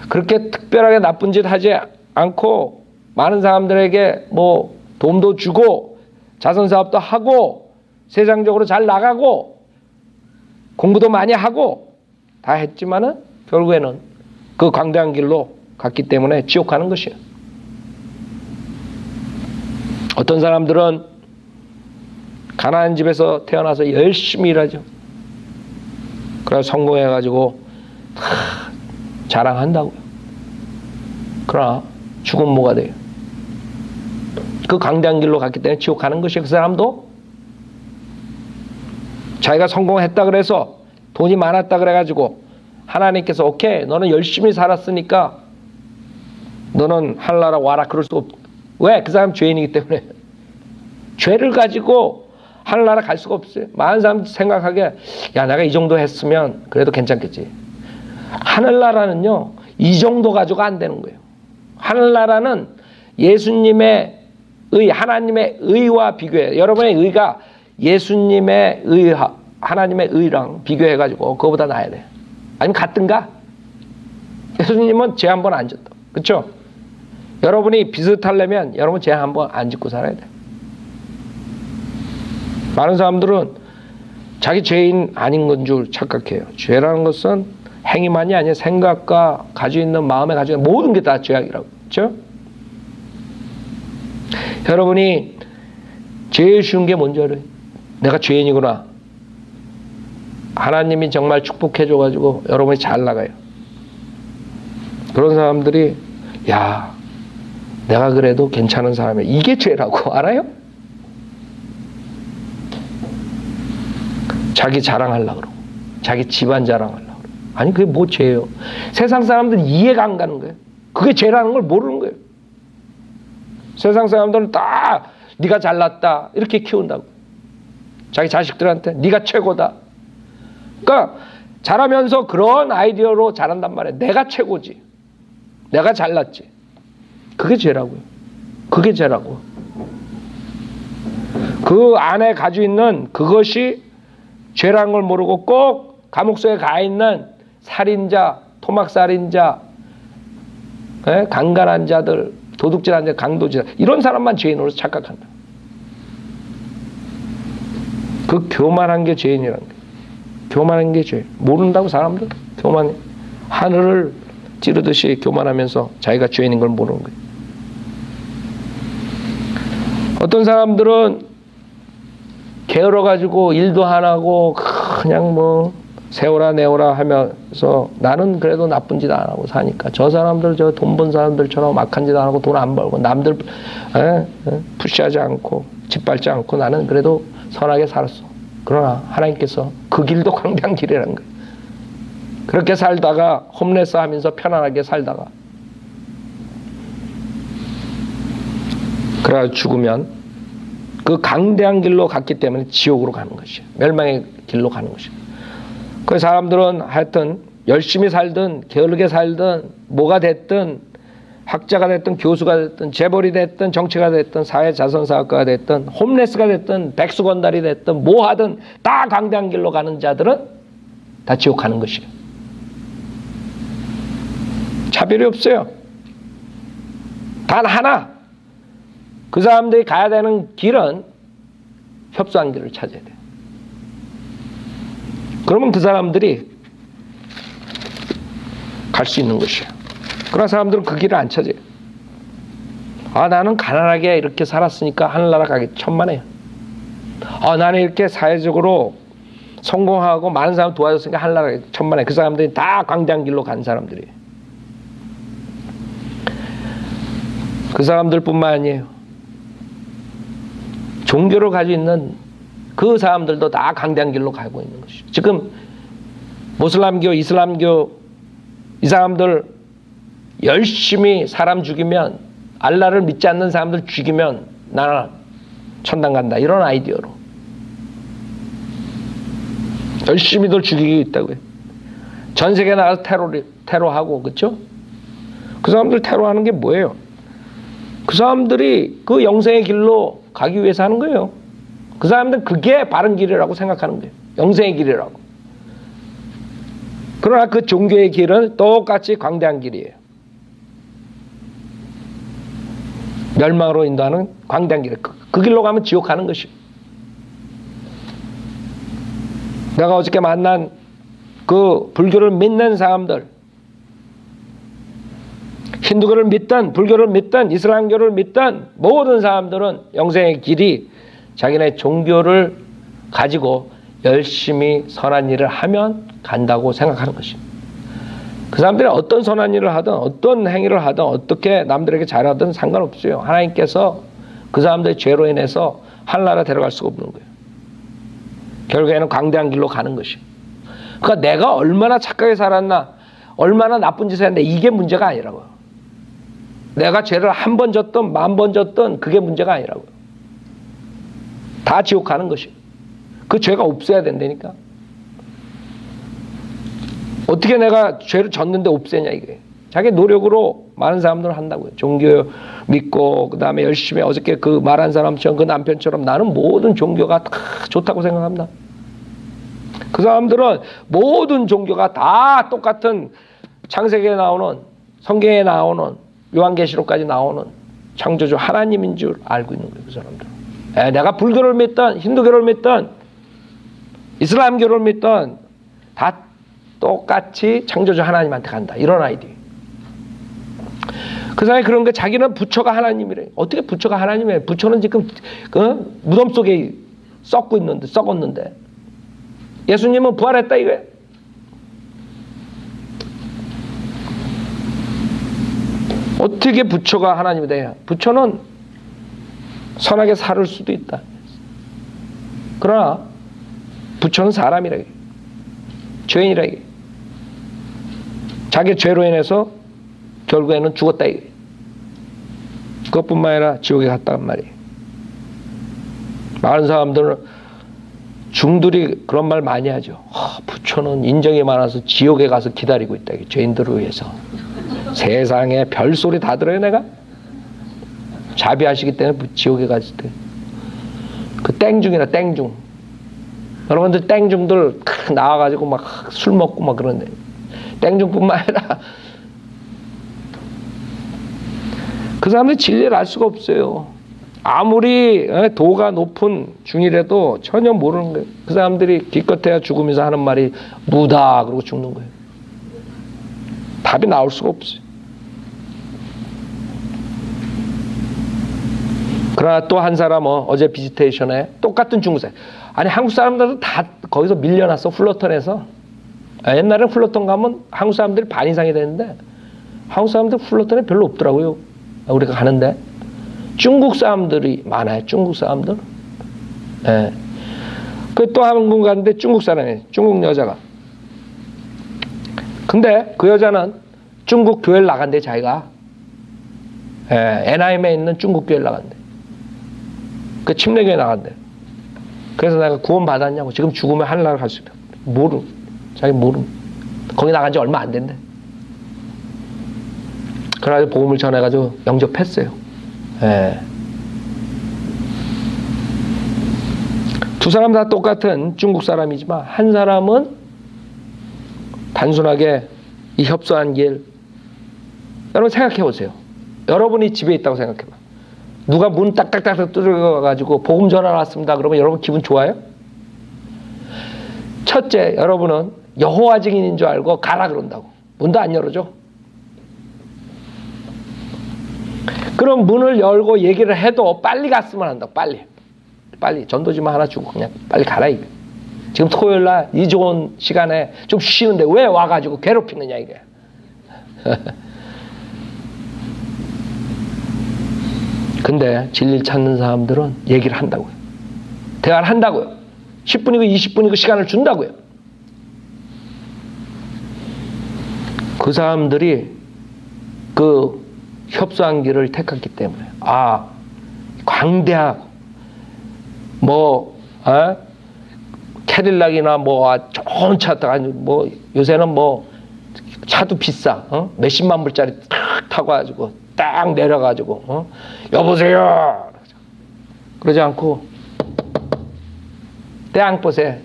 그렇게 특별하게 나쁜 짓 하지 않고 많은 사람들에게 뭐 도움도 주고 자선사업도 하고 세상적으로 잘 나가고 공부도 많이 하고 다 했지만은 결국에는 그 광대한 길로 갔기 때문에 지옥 가는 것이에요. 어떤 사람들은 가난한 집에서 태어나서 열심히 일하죠. 그래서 성공해가지고 자랑한다고요. 그러나 죽으면 뭐가 돼요? 그 광대한 길로 갔기 때문에 지옥 가는 것이에요. 그 사람도 자기가 성공했다 그래서 돈이 많았다 그래가지고 하나님께서 오케이 너는 열심히 살았으니까 너는 하늘나라 와라 그럴 수 없. 왜? 그 사람 죄인이기 때문에. 죄를 가지고 하늘나라 갈 수가 없어요. 많은 사람들이 생각하기에 야 내가 이 정도 했으면 그래도 괜찮겠지. 하늘나라는요 이 정도 가지고 안 되는 거예요. 하늘나라는 예수님의 의, 하나님의 의와 비교해요. 여러분의 의가 예수님의 의, 하나님의 의랑 비교해가지고 그거보다 나아야 돼. 아니면 같든가? 예수님은 죄 한 번 안 졌다. 그렇죠? 여러분이 비슷하려면 여러분 죄 한 번 안 짓고 살아야 돼. 많은 사람들은 자기 죄인 아닌 건 줄 착각해요. 죄라는 것은 행위만이 아니라 생각과 가지고 있는 마음에 가지고 있는 모든 게 다 죄악이라고. 그렇죠? 여러분이 제일 쉬운 게 뭔지 알아요? 내가 죄인이구나. 하나님이 정말 축복해줘가지고 여러분이 잘 나가요. 그런 사람들이 야 내가 그래도 괜찮은 사람이야. 이게 죄라고 알아요? 자기 자랑하려고 그러고 자기 집안 자랑하려고 그러고 아니 그게 뭐 죄예요. 세상 사람들은 이해가 안 가는 거예요. 그게 죄라는 걸 모르는 거예요. 세상 사람들은 다 네가 잘났다 이렇게 키운다고. 자기 자식들한테 네가 최고다. 그러니까 자라면서 그런 아이디어로 자란단 말이에요. 내가 최고지. 내가 잘났지. 그게 죄라고요. 그게 죄라고. 그 안에 가지고 있는 그것이 죄라는 걸 모르고 꼭 감옥 속에 가 있는 살인자, 토막살인자, 강간한 자들, 도둑질한 자, 강도질, 이런 사람만 죄인으로 착각한다. 그 교만한 게 죄인이라는 거예요. 교만한 게 죄. 모른다고 사람들? 교만해. 하늘을 찌르듯이 교만하면서 자기가 죄인인 걸 모르는 거예요. 어떤 사람들은 게을러가지고 일도 안 하고 그냥 뭐 세워라 내워라 하면서 나는 그래도 나쁜 짓 안 하고 사니까 저 사람들 저 돈 번 사람들처럼 악한 짓 안 하고 돈 안 벌고 남들 푸시하지 않고 짓밟지 않고 나는 그래도 선하게 살았어. 그러나 하나님께서 그 길도 광대한 길이라는 거예요. 그렇게 살다가 홈레스 하면서 편안하게 살다가 그래서 죽으면 그 강대한 길로 갔기 때문에 지옥으로 가는 것이에요. 멸망의 길로 가는 것이에요. 그 사람들은 하여튼 열심히 살든 게으르게 살든 뭐가 됐든 학자가 됐든 교수가 됐든 재벌이 됐든 정치가 됐든 사회자선사업가가 됐든 홈레스가 됐든 백수건달이 됐든 뭐 하든 다 강대한 길로 가는 자들은 다 지옥 가는 것이에요. 차별이 없어요. 단 하나, 그 사람들이 가야 되는 길은 협소한 길을 찾아야 돼요. 그러면 그 사람들이 갈 수 있는 것이에요. 그런 사람들은 그 길을 안 찾아요. 아, 나는 가난하게 이렇게 살았으니까 하늘나라 가기 천만에요. 아, 나는 이렇게 사회적으로 성공하고 많은 사람 도와줬으니까 하늘나라 가기 천만에. 그 사람들이 다 광대한 길로 간 사람들이에요. 그 사람들뿐만 아니에요. 종교를 가지고 있는 그 사람들도 다 강대한 길로 가고 있는 것이죠. 지금 모슬람교, 이슬람교 이 사람들 열심히 사람 죽이면, 알라를 믿지 않는 사람들 죽이면 나는 천당 간다, 이런 아이디어로 열심히들 죽이고 있다고요. 전 세계 나가서 테러하고, 그렇죠? 그 사람들 테러하는 게 뭐예요? 그 사람들이 그 영생의 길로 가기 위해서 하는 거예요. 그 사람들은 그게 바른 길이라고 생각하는 거예요. 영생의 길이라고. 그러나 그 종교의 길은 똑같이 광대한 길이에요. 멸망으로 인도하는 광대한 길. 그 길로 가면 지옥 가는 것이에요. 내가 어저께 만난 그 불교를 믿는 사람들, 힌두교를 믿든 불교를 믿든 이슬람교를 믿든 모든 사람들은 영생의 길이 자기네 종교를 가지고 열심히 선한 일을 하면 간다고 생각하는 것입니다. 그 사람들이 어떤 선한 일을 하든 어떤 행위를 하든 어떻게 남들에게 잘하든 상관없어요. 하나님께서 그 사람들의 죄로 인해서 하늘나라 데려갈 수가 없는 거예요. 결국에는 광대한 길로 가는 것이에요. 그러니까 내가 얼마나 착하게 살았나, 얼마나 나쁜 짓을 했는데 이게 문제가 아니라고요. 내가 죄를 한 번 졌든 만 번 졌든 그게 문제가 아니라고요. 다 지옥 가는 것이에요. 그 죄가 없어야 된다니까. 어떻게 내가 죄를 졌는데 없애냐, 이게. 자기 노력으로 많은 사람들은 한다고요. 종교 믿고 그 다음에 열심히 어저께 그 말한 사람처럼 그 남편처럼 나는 모든 종교가 다 좋다고 생각합니다. 그 사람들은 모든 종교가 다 똑같은 창세기에 나오는, 성경에 나오는, 요한계시록까지 나오는 창조주 하나님인 줄 알고 있는 거예요. 그 사람들은. 내가 불교를 믿든 힌두교를 믿든 이슬람교를 믿든 다 똑같이 창조주 하나님한테 간다, 이런 아이디어. 그 사람이 그런 게 자기는 부처가 하나님이래. 어떻게 부처가 하나님이래? 부처는 지금 그 무덤 속에 썩었는데 예수님은 부활했다 이거예요. 어떻게 부처가 하나님이 돼요? 부처는 선하게 살 수도 있다. 그러나 부처는 사람이라, 죄인이라. 자기 죄로 인해서 결국에는 죽었다 이게. 그것뿐만 아니라 지옥에 갔단 말이에요. 많은 사람들은, 중들이 그런 말 많이 하죠. 부처는 인정이 많아서 지옥에 가서 기다리고 있다, 죄인들을 위해서. 세상에 별소리 다 들어요 내가? 자비하시기 때문에 지옥에 갔을 때. 그 땡중이라 땡중. 여러분들 땡중들 나와가지고 막 술 먹고 막 그런데 땡중뿐만 아니라 그 사람들이 진리를 알 수가 없어요. 아무리 도가 높은 중이라도 전혀 모르는 거예요. 그 사람들이 기껏해야 죽으면서 하는 말이 무다 그러고 죽는 거예요. 답이 나올 수가 없어요. 그러나 또 한 사람은 어제 비지테이션에 똑같은 중국 사람. 아니 한국 사람들도 다 거기서 밀려났어. 플러턴에서. 옛날에는 플러턴 가면 한국 사람들이 반 이상이 되는데 한국 사람들 플러턴에 별로 없더라고요. 우리가 가는데 중국 사람들이 많아요. 중국 사람들. 예. 그 또 한 분 갔는데 중국 사람이에요. 중국 여자가. 근데 그 여자는 중국 교회를 나간대 자기가. 예. NIM에 있는 중국 교회를 나간대. 그 침례교회 나간대. 그래서 내가 구원 받았냐고. 지금 죽으면 하늘나라 갈 수 있다. 모름. 자기 모름. 거기 나간 지 얼마 안 된대. 그래가지고 복음을 전해가지고 영접했어요. 예. 두 사람 다 똑같은 중국 사람이지만 한 사람은 단순하게 이 협소한 길. 여러분 생각해 보세요. 여러분이 집에 있다고 생각해봐. 누가 문 딱딱딱 뚫어가지고 복음 전화 왔습니다. 그러면 여러분 기분 좋아요? 첫째, 여러분은 여호와 증인인 줄 알고 가라 그런다고. 문도 안 열어줘. 그럼 문을 열고 얘기를 해도 빨리 갔으면 한다고. 빨리 전도지만 하나 주고 그냥 빨리 가라 이게. 지금 토요일날 이 좋은 시간에 좀 쉬는데 왜 와가지고 괴롭히느냐 이게. 근데 진리를 찾는 사람들은 얘기를 한다고요. 대화를 한다고요. 10분이고 20분이고 시간을 준다고요. 그 사람들이 그 협소한 길을 택했기 때문에 광대하고 캐딜락이나 좋은 차 타고 요새는 차도 비싸. 몇십만 불짜리 탁 타고 가지고 딱 내려가지고 여보세요 그러지 않고 땅곳에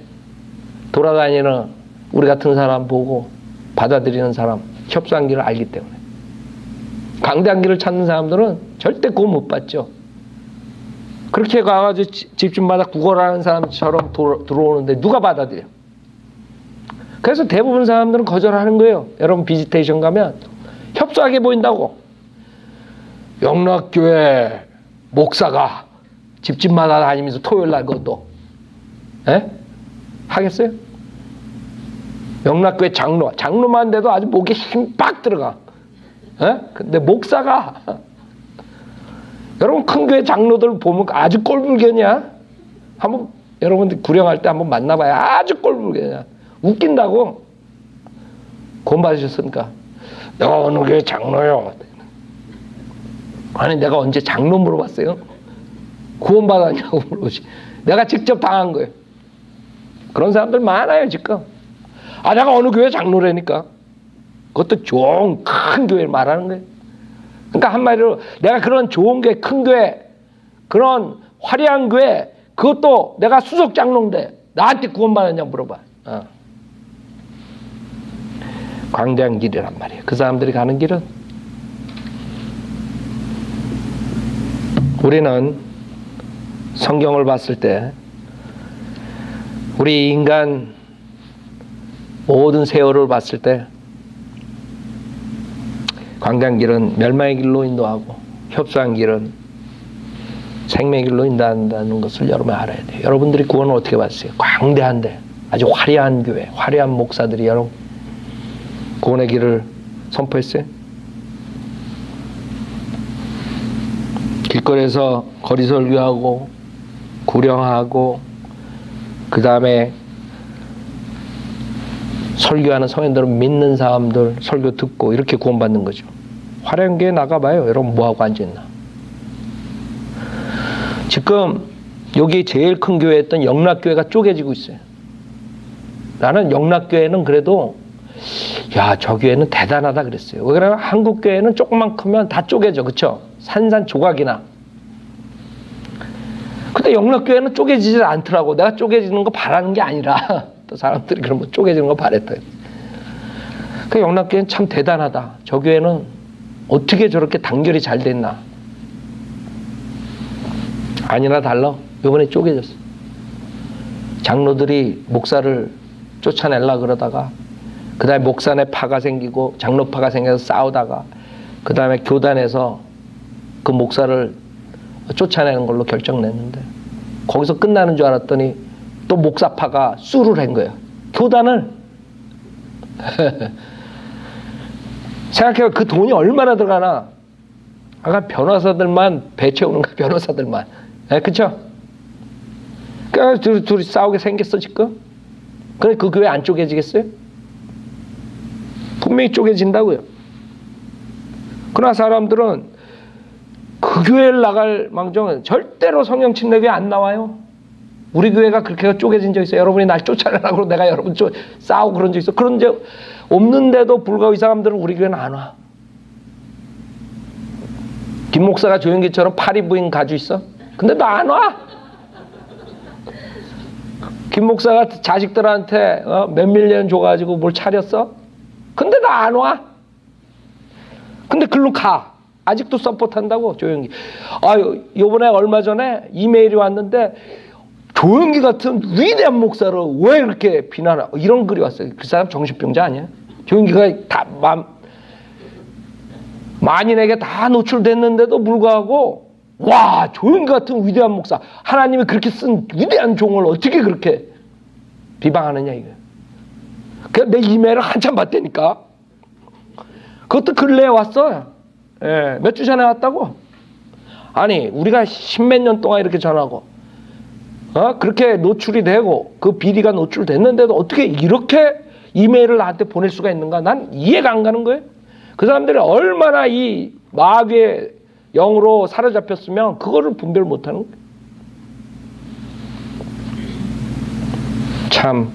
돌아다니는 우리 같은 사람 보고 받아들이는 사람 협소한 길을 알기 때문에 광대한 길을 찾는 사람들은 절대 구원 못 받죠. 그렇게 가가지고 집집마다 구걸하는 사람처럼 들어오는데 누가 받아들여? 그래서 대부분 사람들은 거절하는 거예요. 여러분 비지테이션 가면 협소하게 보인다고. 영락교회 목사가 집집마다 다니면서 토요일날 그것도 하겠어요? 영락교회 장로만 돼도 아주 목에 힘 빡 들어가. 근데 목사가 여러분 큰 교회 장로들 보면 아주 꼴불견이야. 한번 여러분들 구령할 때 한번 만나봐요. 아주 꼴불견이야. 웃긴다고. 구원 받으셨습니까? 내가 어느 교회 장로요. 아니 내가 언제 장로 물어봤어요? 구원 받았냐고 물어보지. 내가 직접 당한 거예요. 그런 사람들 많아요 지금. 내가 어느 교회 장로라니까. 그것도 좋은 큰 교회를 말하는 거예요. 그러니까 한마디로 내가 그런 좋은 교회, 큰 교회, 그런 화려한 교회, 그것도 내가 수석 장로인데 나한테 구원받았냐고 물어봐. 광대한 길이란 말이에요. 그 사람들이 가는 길은 우리는 성경을 봤을 때 우리 인간 모든 세월을 봤을 때 광대한 길은 멸망의 길로 인도하고 협소한 길은 생명의 길로 인도한다는 것을 여러분이 알아야 돼요. 여러분들이 구원을 어떻게 받았어요? 광대한데 아주 화려한 교회, 화려한 목사들이 여러분 구원의 길을 선포했어요. 길거리에서 거리 설교하고 구령하고 그 다음에 설교하는 성인들은 믿는 사람들 설교 듣고 이렇게 구원받는 거죠. 화려한 교회 나가봐요. 여러분 뭐하고 앉아있나. 지금 여기 제일 큰 교회였던 영락교회가 쪼개지고 있어요. 나는 영락교회는 그래도 저 교회는 대단하다 그랬어요. 왜 그러냐면 한국교회는 조금만 크면 다 쪼개져. 그쵸? 산산조각이나. 근데 영락교회는 쪼개지질 않더라고. 내가 쪼개지는 거 바라는 게 아니라 또 사람들이 그러면 쪼개지는 거 바랬다. 그 영락교회는 참 대단하다. 저 교회는 어떻게 저렇게 단결이 잘 됐나. 아니나 달라. 이번에 쪼개졌어. 장로들이 목사를 쫓아내려 그러다가 그 다음에 목사 내 파가 생기고 장로파가 생겨서 싸우다가 그 다음에 교단에서 그 목사를 쫓아내는 걸로 결정냈는데 거기서 끝나는 줄 알았더니 또 목사파가 수를 한 거예요. 교단을. 생각해봐. 그 돈이 얼마나 들어가나. 아까 변호사들만 배 채우는 거야. 변호사들만. 그쵸? 그러니까 둘이 싸우게 생겼어 지금. 그래 그 교회 안 쪼개지겠어요? 분명히 쪼개진다고요. 그러나 사람들은 그 교회를 나갈 망정은 절대로 성령 침례교회 안 나와요. 우리 교회가 그렇게 쪼개진 적 있어요. 여러분이 날 쫓아내라고 내가 여러분 싸우고 그런 적 있어. 그런 적 없는데도 불구하고 이 사람들은 우리 교회는 안 와. 김 목사가 조영기처럼 파리 부인 가지고 있어. 근데 너 안 와. 김 목사가 자식들한테 몇 밀리언 줘가지고 뭘 차렸어? 근데 너 안 와. 근데 글로 가. 아직도 서포트한다고 조영기. 요번에 얼마 전에 이메일이 왔는데 조영기 같은 위대한 목사를 왜 이렇게 비난하? 이런 글이 왔어요. 그 사람 정신병자 아니야? 조영기가 다 만인에게 다 노출됐는데도 불구하고 와 조영기 같은 위대한 목사 하나님이 그렇게 쓴 위대한 종을 어떻게 그렇게 비방하느냐 이거. 그래서 내 이메일을 한참 봤다니까. 그것도 근래에 왔어. 예, 몇 주 전에 왔다고. 아니 우리가 십몇 년 동안 이렇게 전하고 그렇게 노출이 되고 그 비리가 노출됐는데도 어떻게 이렇게 이메일을 나한테 보낼 수가 있는가. 난 이해가 안 가는 거예요. 그 사람들이 얼마나 이 마귀의 영으로 사로잡혔으면 그거를 분별 못하는 거예요. 참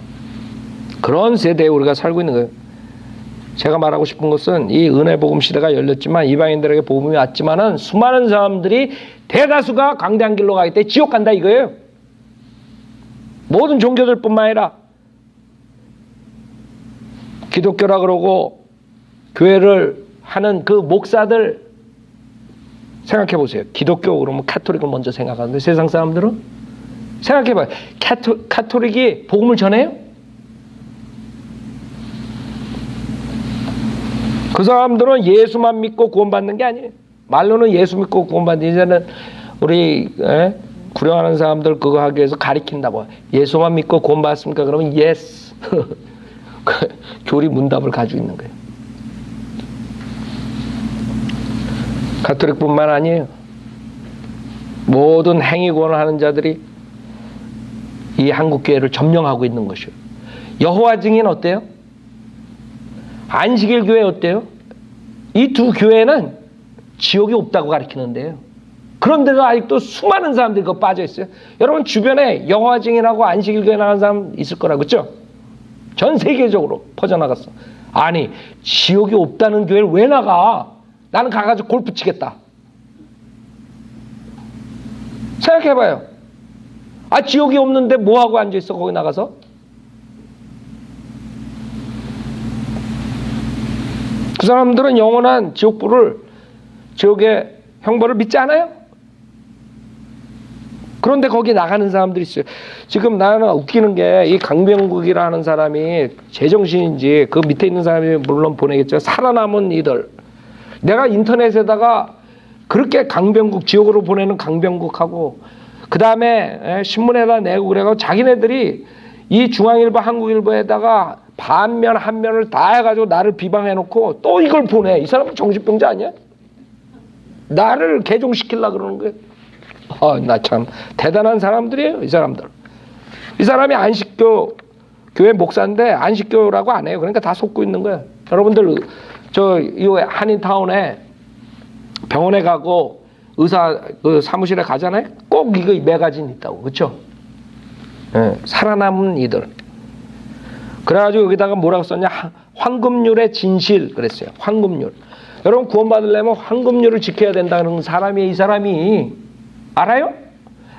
그런 세대에 우리가 살고 있는 거예요. 제가 말하고 싶은 것은 이 은혜 복음 시대가 열렸지만 이방인들에게 복음이 왔지만은 수많은 사람들이 대다수가 광대한 길로 가기 때문에 지옥 간다 이거예요. 모든 종교들뿐만 아니라 기독교라 그러고 교회를 하는 그 목사들 생각해 보세요. 기독교 그러면 카톨릭을 먼저 생각하는데 세상 사람들은 생각해 봐요. 카톨릭이 복음을 전해요? 그 사람들은 예수만 믿고 구원받는 게 아니에요. 말로는 예수 믿고 구원받는 이제는 우리 구령하는 사람들 그거 하기 위해서 가리킨다고. 예수만 믿고 구원받았습니까? 그러면 예스. 교리 문답을 가지고 있는 거예요. 가톨릭뿐만 아니에요. 모든 행위구원을 하는 자들이 이 한국교회를 점령하고 있는 것이에요. 여호와 증인 어때요? 안식일 교회 어때요? 이 두 교회는 지옥이 없다고 가르치는데요. 그런데도 아직도 수많은 사람들이 그거 빠져 있어요. 여러분 주변에 여호와 증인하고 안식일 교회 나가는 사람 있을 거라고 그렇죠? 전 세계적으로 퍼져나갔어. 아니 지옥이 없다는 교회를 왜 나가? 나는 가가지고 골프 치겠다. 생각해봐요. 지옥이 없는데 뭐하고 앉아있어 거기 나가서? 그 사람들은 영원한 지옥의 형벌을 믿지 않아요? 그런데 거기 나가는 사람들이 있어요. 지금 나는 웃기는 게 이 강병국이라는 사람이 제정신인지 그 밑에 있는 사람이 물론 보내겠죠. 살아남은 이들. 내가 인터넷에다가 그렇게 강병국 지옥으로 보내는 강병국하고 그 다음에 신문에다 내고 그래가지고 자기네들이 이 중앙일보 한국일보에다가 반면 한 면을 다 해가지고 나를 비방해놓고 또 이걸 보내. 이 사람은 정신병자 아니야? 나를 개종시키려고 그러는 거예요. 나 참 대단한 사람들이에요. 이 사람들. 이 사람이 안식교 교회 목사인데 안식교라고 안 해요. 그러니까 다 속고 있는 거예요. 여러분들 이 한인타운에 병원에 가고 의사 그 사무실에 가잖아요. 꼭 이거 매거진 있다고. 그렇죠? 살아남은 이들. 그래가지고 여기다가 뭐라고 썼냐? 황금률의 진실 그랬어요. 황금률. 여러분 구원받으려면 황금률을 지켜야 된다는 사람이 이 사람이 알아요?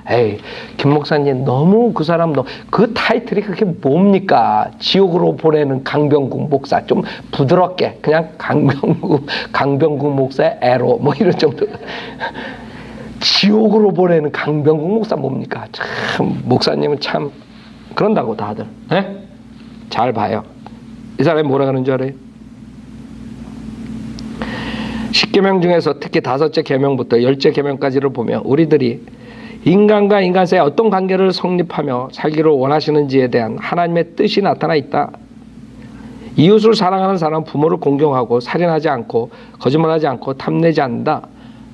에이, 김 목사님 너무 그 사람 그 타이틀이 그게 뭡니까? 지옥으로 보내는 강병국 목사. 좀 부드럽게 그냥 강병국 목사의 애로 뭐 이런 정도. 지옥으로 보내는 강병국 목사 뭡니까? 참 목사님은 참 그런다고 다들. 에? 잘 봐요. 이 사람이 뭐라 그러는 줄 알아요? 10계명 중에서 특히 5째 계명부터 10째 계명까지를 보면 우리들이 인간과 인간 사이에 어떤 관계를 성립하며 살기를 원하시는지에 대한 하나님의 뜻이 나타나 있다. 이웃을 사랑하는 사람은 부모를 공경하고 살인하지 않고 거짓말하지 않고 탐내지 않는다.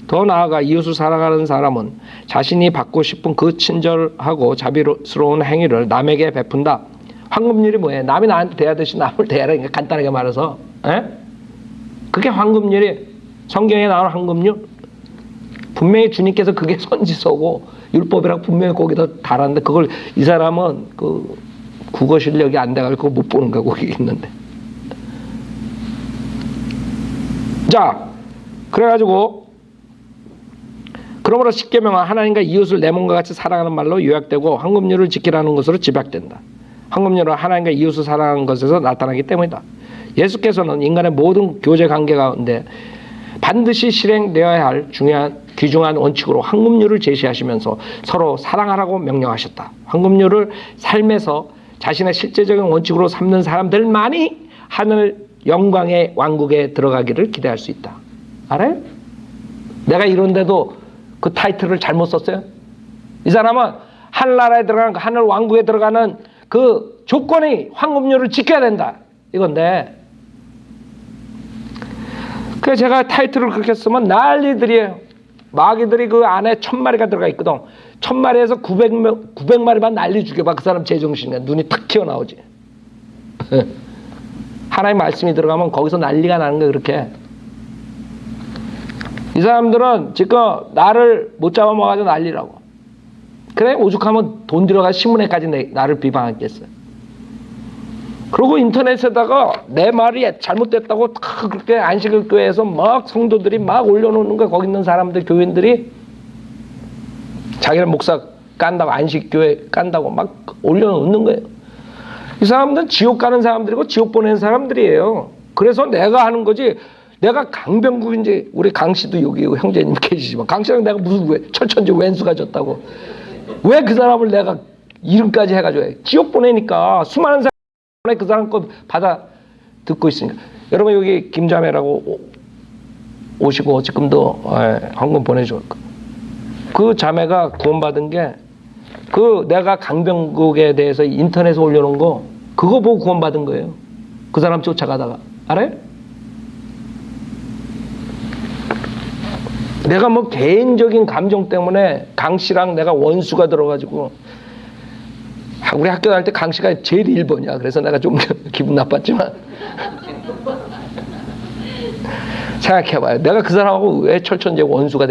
더 나아가 이웃을 사랑하는 사람은 자신이 받고 싶은 그 친절하고 자비스러운 행위를 남에게 베푼다. 황금률이 뭐예요? 남이 나한테 대하듯이 남을 대하라. 간단하게 말해서. 에? 그게 황금률이 성경에 나오는 황금률. 분명히 주님께서 그게 선지서고 율법이라고 분명히 거기다 달았는데 그걸 이 사람은 그 국어 실력이 안 돼가지고 못 보는 거 거기 있는데. 자, 그래가지고 그러므로 십계명은 하나님과 이웃을 내 몸과 같이 사랑하는 말로 요약되고 황금률을 지키라는 것으로 집약된다. 황금률은 하나님과 이웃을 사랑하는 것에서 나타나기 때문이다. 예수께서는 인간의 모든 교제 관계 가운데 반드시 실행되어야 할 귀중한 원칙으로 황금률을 제시하시면서 서로 사랑하라고 명령하셨다. 황금률을 삶에서 자신의 실제적인 원칙으로 삼는 사람들만이 하늘 영광의 왕국에 들어가기를 기대할 수 있다. 알아요? 내가 이런데도 그 타이틀을 잘못 썼어요? 이 사람은 하늘나라에 들어가는 하늘 왕국에 들어가는 그 조건이 황금률을 지켜야 된다. 이건데 그래서 제가 타이틀을 그렇게 쓰면 난리들이에요. 마귀들이 그 안에 1000마리가 들어가 있거든. 1000마리에서 900마리만 난리 죽여봐. 그 사람 제정신이야. 눈이 탁 튀어나오지. 하나님 말씀이 들어가면 거기서 난리가 나는 거야. 그렇게. 이 사람들은 지금 나를 못 잡아먹어가지고 난리라고. 그래 오죽하면 돈 들어가 신문에까지 나를 비방했겠어요. 그리고 인터넷에다가 내 말이 잘못됐다고 그렇게 안식일 교회에서 막 성도들이 막 올려놓는 거야. 거기 있는 사람들 교인들이 자기는 목사 깐다고 안식교회 깐다고 막 올려놓는 거예요. 이 사람들은 지옥 가는 사람들이고 지옥 보내는 사람들이에요. 그래서 내가 하는 거지. 내가 강병국인지 우리 강씨도 여기 형제님 계시지만 강씨랑 내가 무슨 철천지 왼수가 졌다고. 왜 그 사람을 내가 이름까지 해가지고 해. 지옥 보내니까 수많은 사람이 그 사람 거 받아 듣고 있으니까. 여러분 여기 김자매라고 오시고 지금도 헌금 보내줘. 그 자매가 구원받은 게 그 내가 강병국에 대해서 인터넷에 올려놓은 거 그거 보고 구원받은 거예요. 그 사람 쫓아가다가. 알아요? 내가 뭐 개인적인 감정 때문에 강 씨랑 내가 원수가 들어가지고 우리 학교 다닐 때 강 씨가 제일 1번이야. 그래서 내가 좀 기분 나빴지만 생각해봐요. 내가 그 사람하고 왜 철천지 원수가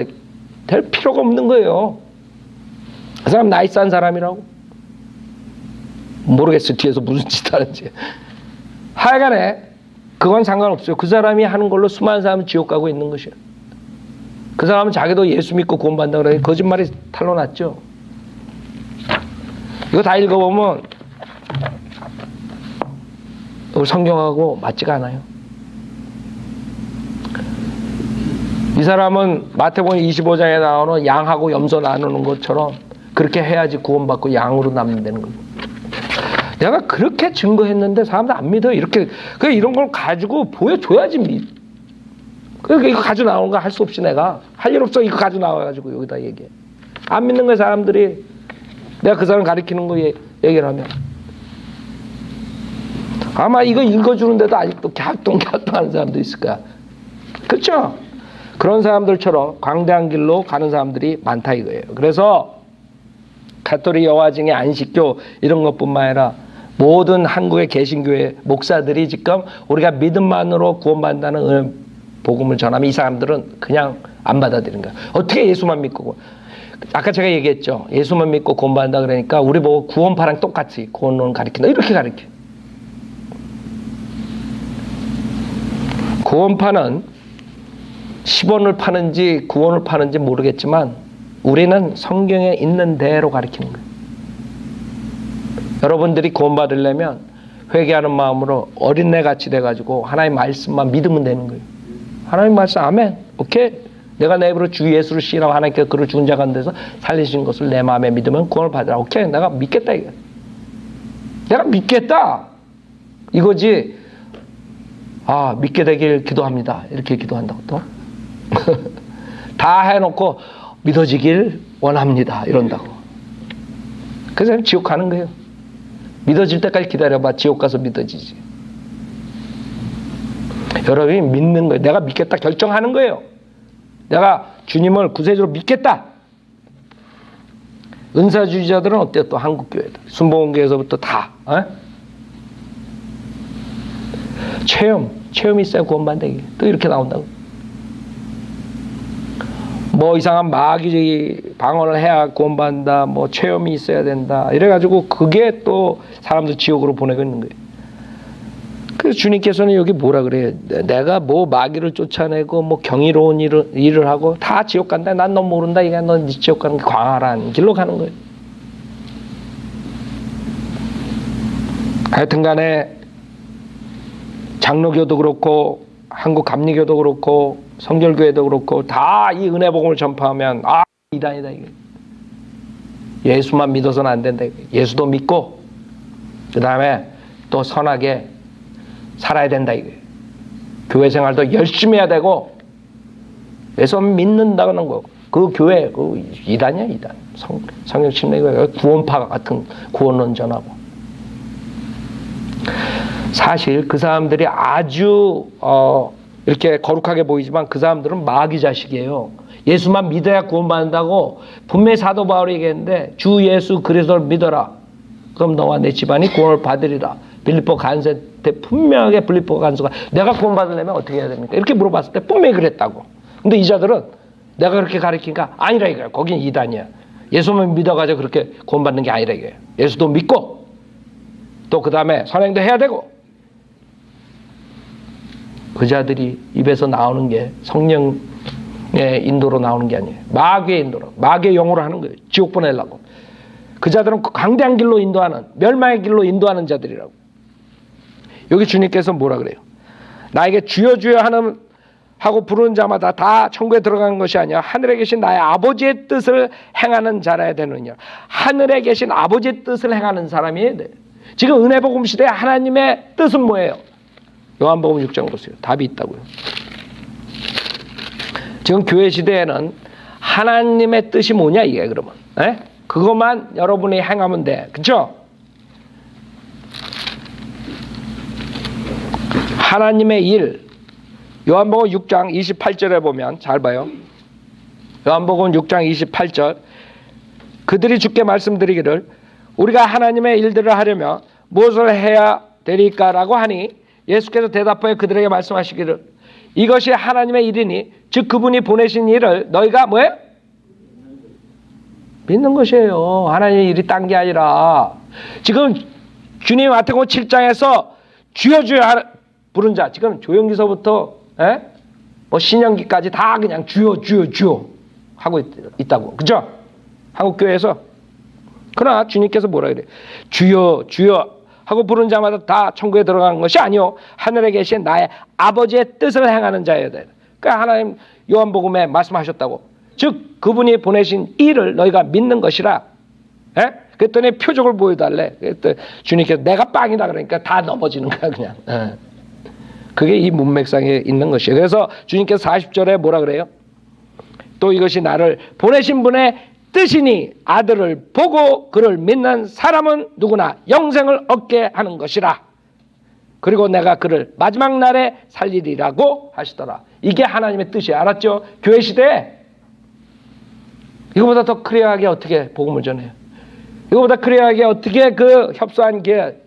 될 필요가 없는 거예요. 그 사람 나이스한 사람이라고? 모르겠어요. 뒤에서 무슨 짓 하는지. 하여간에 그건 상관없어요. 그 사람이 하는 걸로 수많은 사람은 지옥 가고 있는 것이에요. 그 사람은 자기도 예수 믿고 구원받는다 그래. 거짓말이 탄로났죠. 이거 다 읽어보면 성경하고 맞지가 않아요. 이 사람은 마태복음 25장에 나오는 양하고 염소 나누는 것처럼 그렇게 해야지 구원받고 양으로 남는다는 거예요. 내가 그렇게 증거했는데 사람들 안 믿어. 이렇게 이런 걸 가지고 보여줘야지 믿. 그러니까 이거 가지고 나오는 거 할 수 없이 내가 할 일 없어. 이거 가지고 나와가지고 여기다 얘기해. 안 믿는 거야 사람들이. 내가 그 사람 가리키는 거 얘기를 하면 아마 이거 읽어주는데도 아직도 갸우뚱하는 사람도 있을 거야. 그렇죠? 그런 사람들처럼 광대한 길로 가는 사람들이 많다 이거예요. 그래서 가톨릭 여화증의 안식교 이런 것뿐만 아니라 모든 한국의 개신교회 목사들이 지금 우리가 믿음만으로 구원받는다는 복음을 전하면 이 사람들은 그냥 안 받아들이는 거야. 어떻게 예수만 믿고 아까 제가 얘기했죠. 예수만 믿고 구원받는다 그러니까 우리 보고 구원파랑 똑같이 구원론 가르친다 이렇게 가르쳐. 구원파는 10원을 파는지 9원을 파는지 모르겠지만 우리는 성경에 있는 대로 가르치는 거예요. 여러분들이 구원받으려면 회개하는 마음으로 어린애같이 돼가지고 하나님 말씀만 믿으면 되는 거예요. 하나님 말씀 아멘. 오케이. 내가 내 입으로 주 예수를 시인하고 하나님께서 그를 죽은 자 가운데서 살리신 것을 내 마음에 믿으면 구원을 받으라. 오케이. 내가 믿겠다 이거. 내가 믿겠다 이거지. 아, 믿게 되길 기도합니다. 이렇게 기도한다고 또. 다 해놓고 믿어지길 원합니다. 이런다고. 그래서 지옥 가는 거예요. 믿어질 때까지 기다려봐. 지옥 가서 믿어지지. 여러분이 믿는 거예요. 내가 믿겠다 결정하는 거예요. 내가 주님을 구세주로 믿겠다. 은사주의자들은 어때요? 또 한국교회들. 순복음교회에서부터 다. 체험이 있어야 구원받는 게. 또 이렇게 나온다고. 뭐 이상한 마귀 방언을 해야 구원받는다. 뭐 체험이 있어야 된다. 이래가지고 그게 또 사람들 지옥으로 보내고 있는 거예요. 그래서 주님께서는 여기 뭐라 그래요? 내가 뭐 마귀를 쫓아내고 뭐 경이로운 일을 하고 다 지옥 간다. 난 너 모른다. 이게 넌 지옥 가는 게 광활한 길로 가는 거예요. 하여튼 간에 장로교도 그렇고 한국 감리교도 그렇고 성결교회도 그렇고 다 이 은혜 복음을 전파하면 이단이다 이게. 예수만 믿어서는 안 된다. 예수도 믿고 그 다음에 또 선하게 살아야 된다 이게. 교회 생활도 열심히 해야 되고 예수만 믿는다는 거. 그 교회 그 이단이야 이단. 성경 침례교회 구원파 같은 구원론 전하고. 사실 그 사람들이 아주 이렇게 거룩하게 보이지만 그 사람들은 마귀 자식이에요. 예수만 믿어야 구원받는다고 분명히 사도 바울이 얘기했는데 주 예수 그리스도를 믿어라. 그럼 너와 내 집안이 구원을 받으리라. 빌립보 간세 때 분명하게 빌립보 간수가 내가 구원받으려면 어떻게 해야 됩니까? 이렇게 물어봤을 때 분명히 그랬다고. 근데 이 자들은 내가 그렇게 가르치니까 아니라 이거야. 거긴 이단이야. 예수만 믿어가지고 그렇게 구원받는 게 아니라 이거야. 예수도 믿고 또 그 다음에 선행도 해야 되고. 그 자들이 입에서 나오는 게 성령의 인도로 나오는 게 아니에요. 마귀의 인도로, 마귀의 영으로 하는 거예요. 지옥 보내려고. 그 자들은 강대한 길로 인도하는, 멸망의 길로 인도하는 자들이라고. 여기 주님께서 뭐라 그래요? 나에게 주여 주여 하고 부르는 자마다 다 천국에 들어가는 것이 아니야. 하늘에 계신 나의 아버지의 뜻을 행하는 자라야 되느냐. 하늘에 계신 아버지의 뜻을 행하는 사람이에요. 지금 은혜 복음 시대에 하나님의 뜻은 뭐예요? 요한복음 6장 보세요. 답이 있다고요. 지금 교회 시대에는 하나님의 뜻이 뭐냐 이게 그러면. 그것만 여러분이 행하면 돼. 그렇죠? 하나님의 일. 요한복음 6장 28절에 보면 잘 봐요. 요한복음 6장 28절. 그들이 주께 말씀드리기를 우리가 하나님의 일들을 하려면 무엇을 해야 되리까라고 하니 예수께서 대답하여 그들에게 말씀하시기를 이것이 하나님의 일이니 즉 그분이 보내신 일을 너희가 뭐예요? 믿는 것이에요. 하나님의 일이 딴 게 아니라 지금 주님 마태복음 7장에서 주여 주여 부른 자 지금 조영기서부터 뭐 신영기까지 다 그냥 주여 주여 주여 하고 있다고. 그죠? 한국교회에서. 그러나 주님께서 뭐라 그래요? 주여 주여 하고 부른 자마다 다 천국에 들어가는 것이 아니요 하늘에 계신 나의 아버지의 뜻을 행하는 자여야 돼. 그러니까 하나님 요한복음에 말씀하셨다고. 즉 그분이 보내신 일을 너희가 믿는 것이라. 그랬더니 표적을 보여달래. 그랬더니 주님께서 내가 빵이다 그러니까 다 넘어지는 거야 그냥. 그게 이 문맥상에 있는 것이에요. 그래서 주님께서 40절에 뭐라 그래요? 또 이것이 나를 보내신 분의 뜻이니 아들을 보고 그를 믿는 사람은 누구나 영생을 얻게 하는 것이라. 그리고 내가 그를 마지막 날에 살리리라고 하시더라. 이게 하나님의 뜻이에요. 알았죠? 교회 시대에 이거보다 더 클리어하게 어떻게 복음을 전해요? 이거보다 클리어하게 어떻게 그 협소한 길,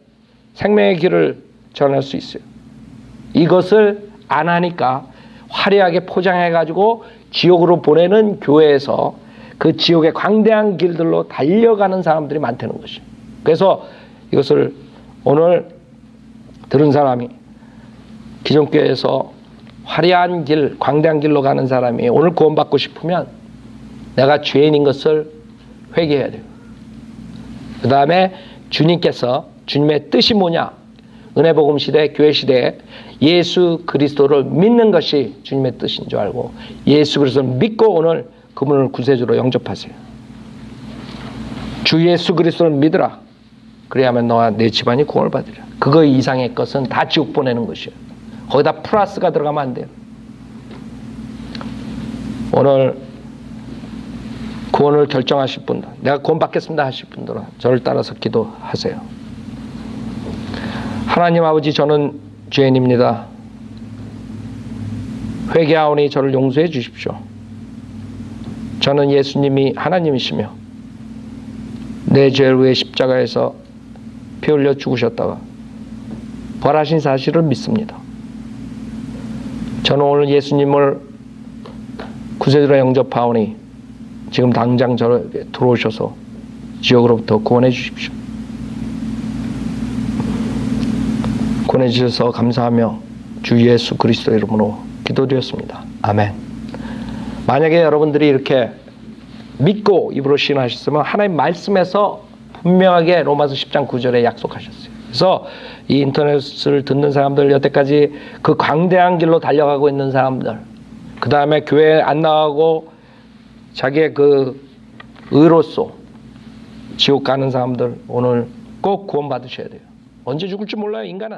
생명의 길을 전할 수 있어요? 이것을 안 하니까 화려하게 포장해가지고 지옥으로 보내는 교회에서 그 지옥의 광대한 길들로 달려가는 사람들이 많다는 것이에요. 그래서 이것을 오늘 들은 사람이 기존교회에서 화려한 길, 광대한 길로 가는 사람이 오늘 구원받고 싶으면 내가 죄인인 것을 회개해야 돼요. 그 다음에 주님께서 주님의 뜻이 뭐냐? 은혜복음 시대, 교회 시대에 예수 그리스도를 믿는 것이 주님의 뜻인 줄 알고 예수 그리스도를 믿고 오늘 그분을 구세주로 영접하세요. 주 예수 그리스도를 믿으라. 그래야만 너와 내 집안이 구원을 받으리라. 그거 이상의 것은 다 지옥 보내는 것이에요. 거기다 플러스가 들어가면 안 돼요. 오늘 구원을 결정하실 분들, 내가 구원 받겠습니다 하실 분들은 저를 따라서 기도하세요. 하나님 아버지, 저는 죄인입니다. 회개하오니 저를 용서해 주십시오. 저는 예수님이 하나님이시며 내 죄를 위해 십자가에서 피 흘려 죽으셨다가 부활하신 사실을 믿습니다. 저는 오늘 예수님을 구세주로 영접하오니 지금 당장 저에게 들어오셔서 지옥으로부터 구원해 주십시오. 구원해 주셔서 감사하며 주 예수 그리스도의 이름으로 기도드렸습니다. 아멘. 만약에 여러분들이 이렇게 믿고 입으로 신하셨으면 하나님 말씀에서 분명하게 로마서 10장 9절에 약속하셨어요. 그래서 이 인터넷을 듣는 사람들, 여태까지 그 광대한 길로 달려가고 있는 사람들, 그 다음에 교회 안 나가고 자기의 그 의로서 지옥 가는 사람들 오늘 꼭 구원 받으셔야 돼요. 언제 죽을지 몰라요, 인간은.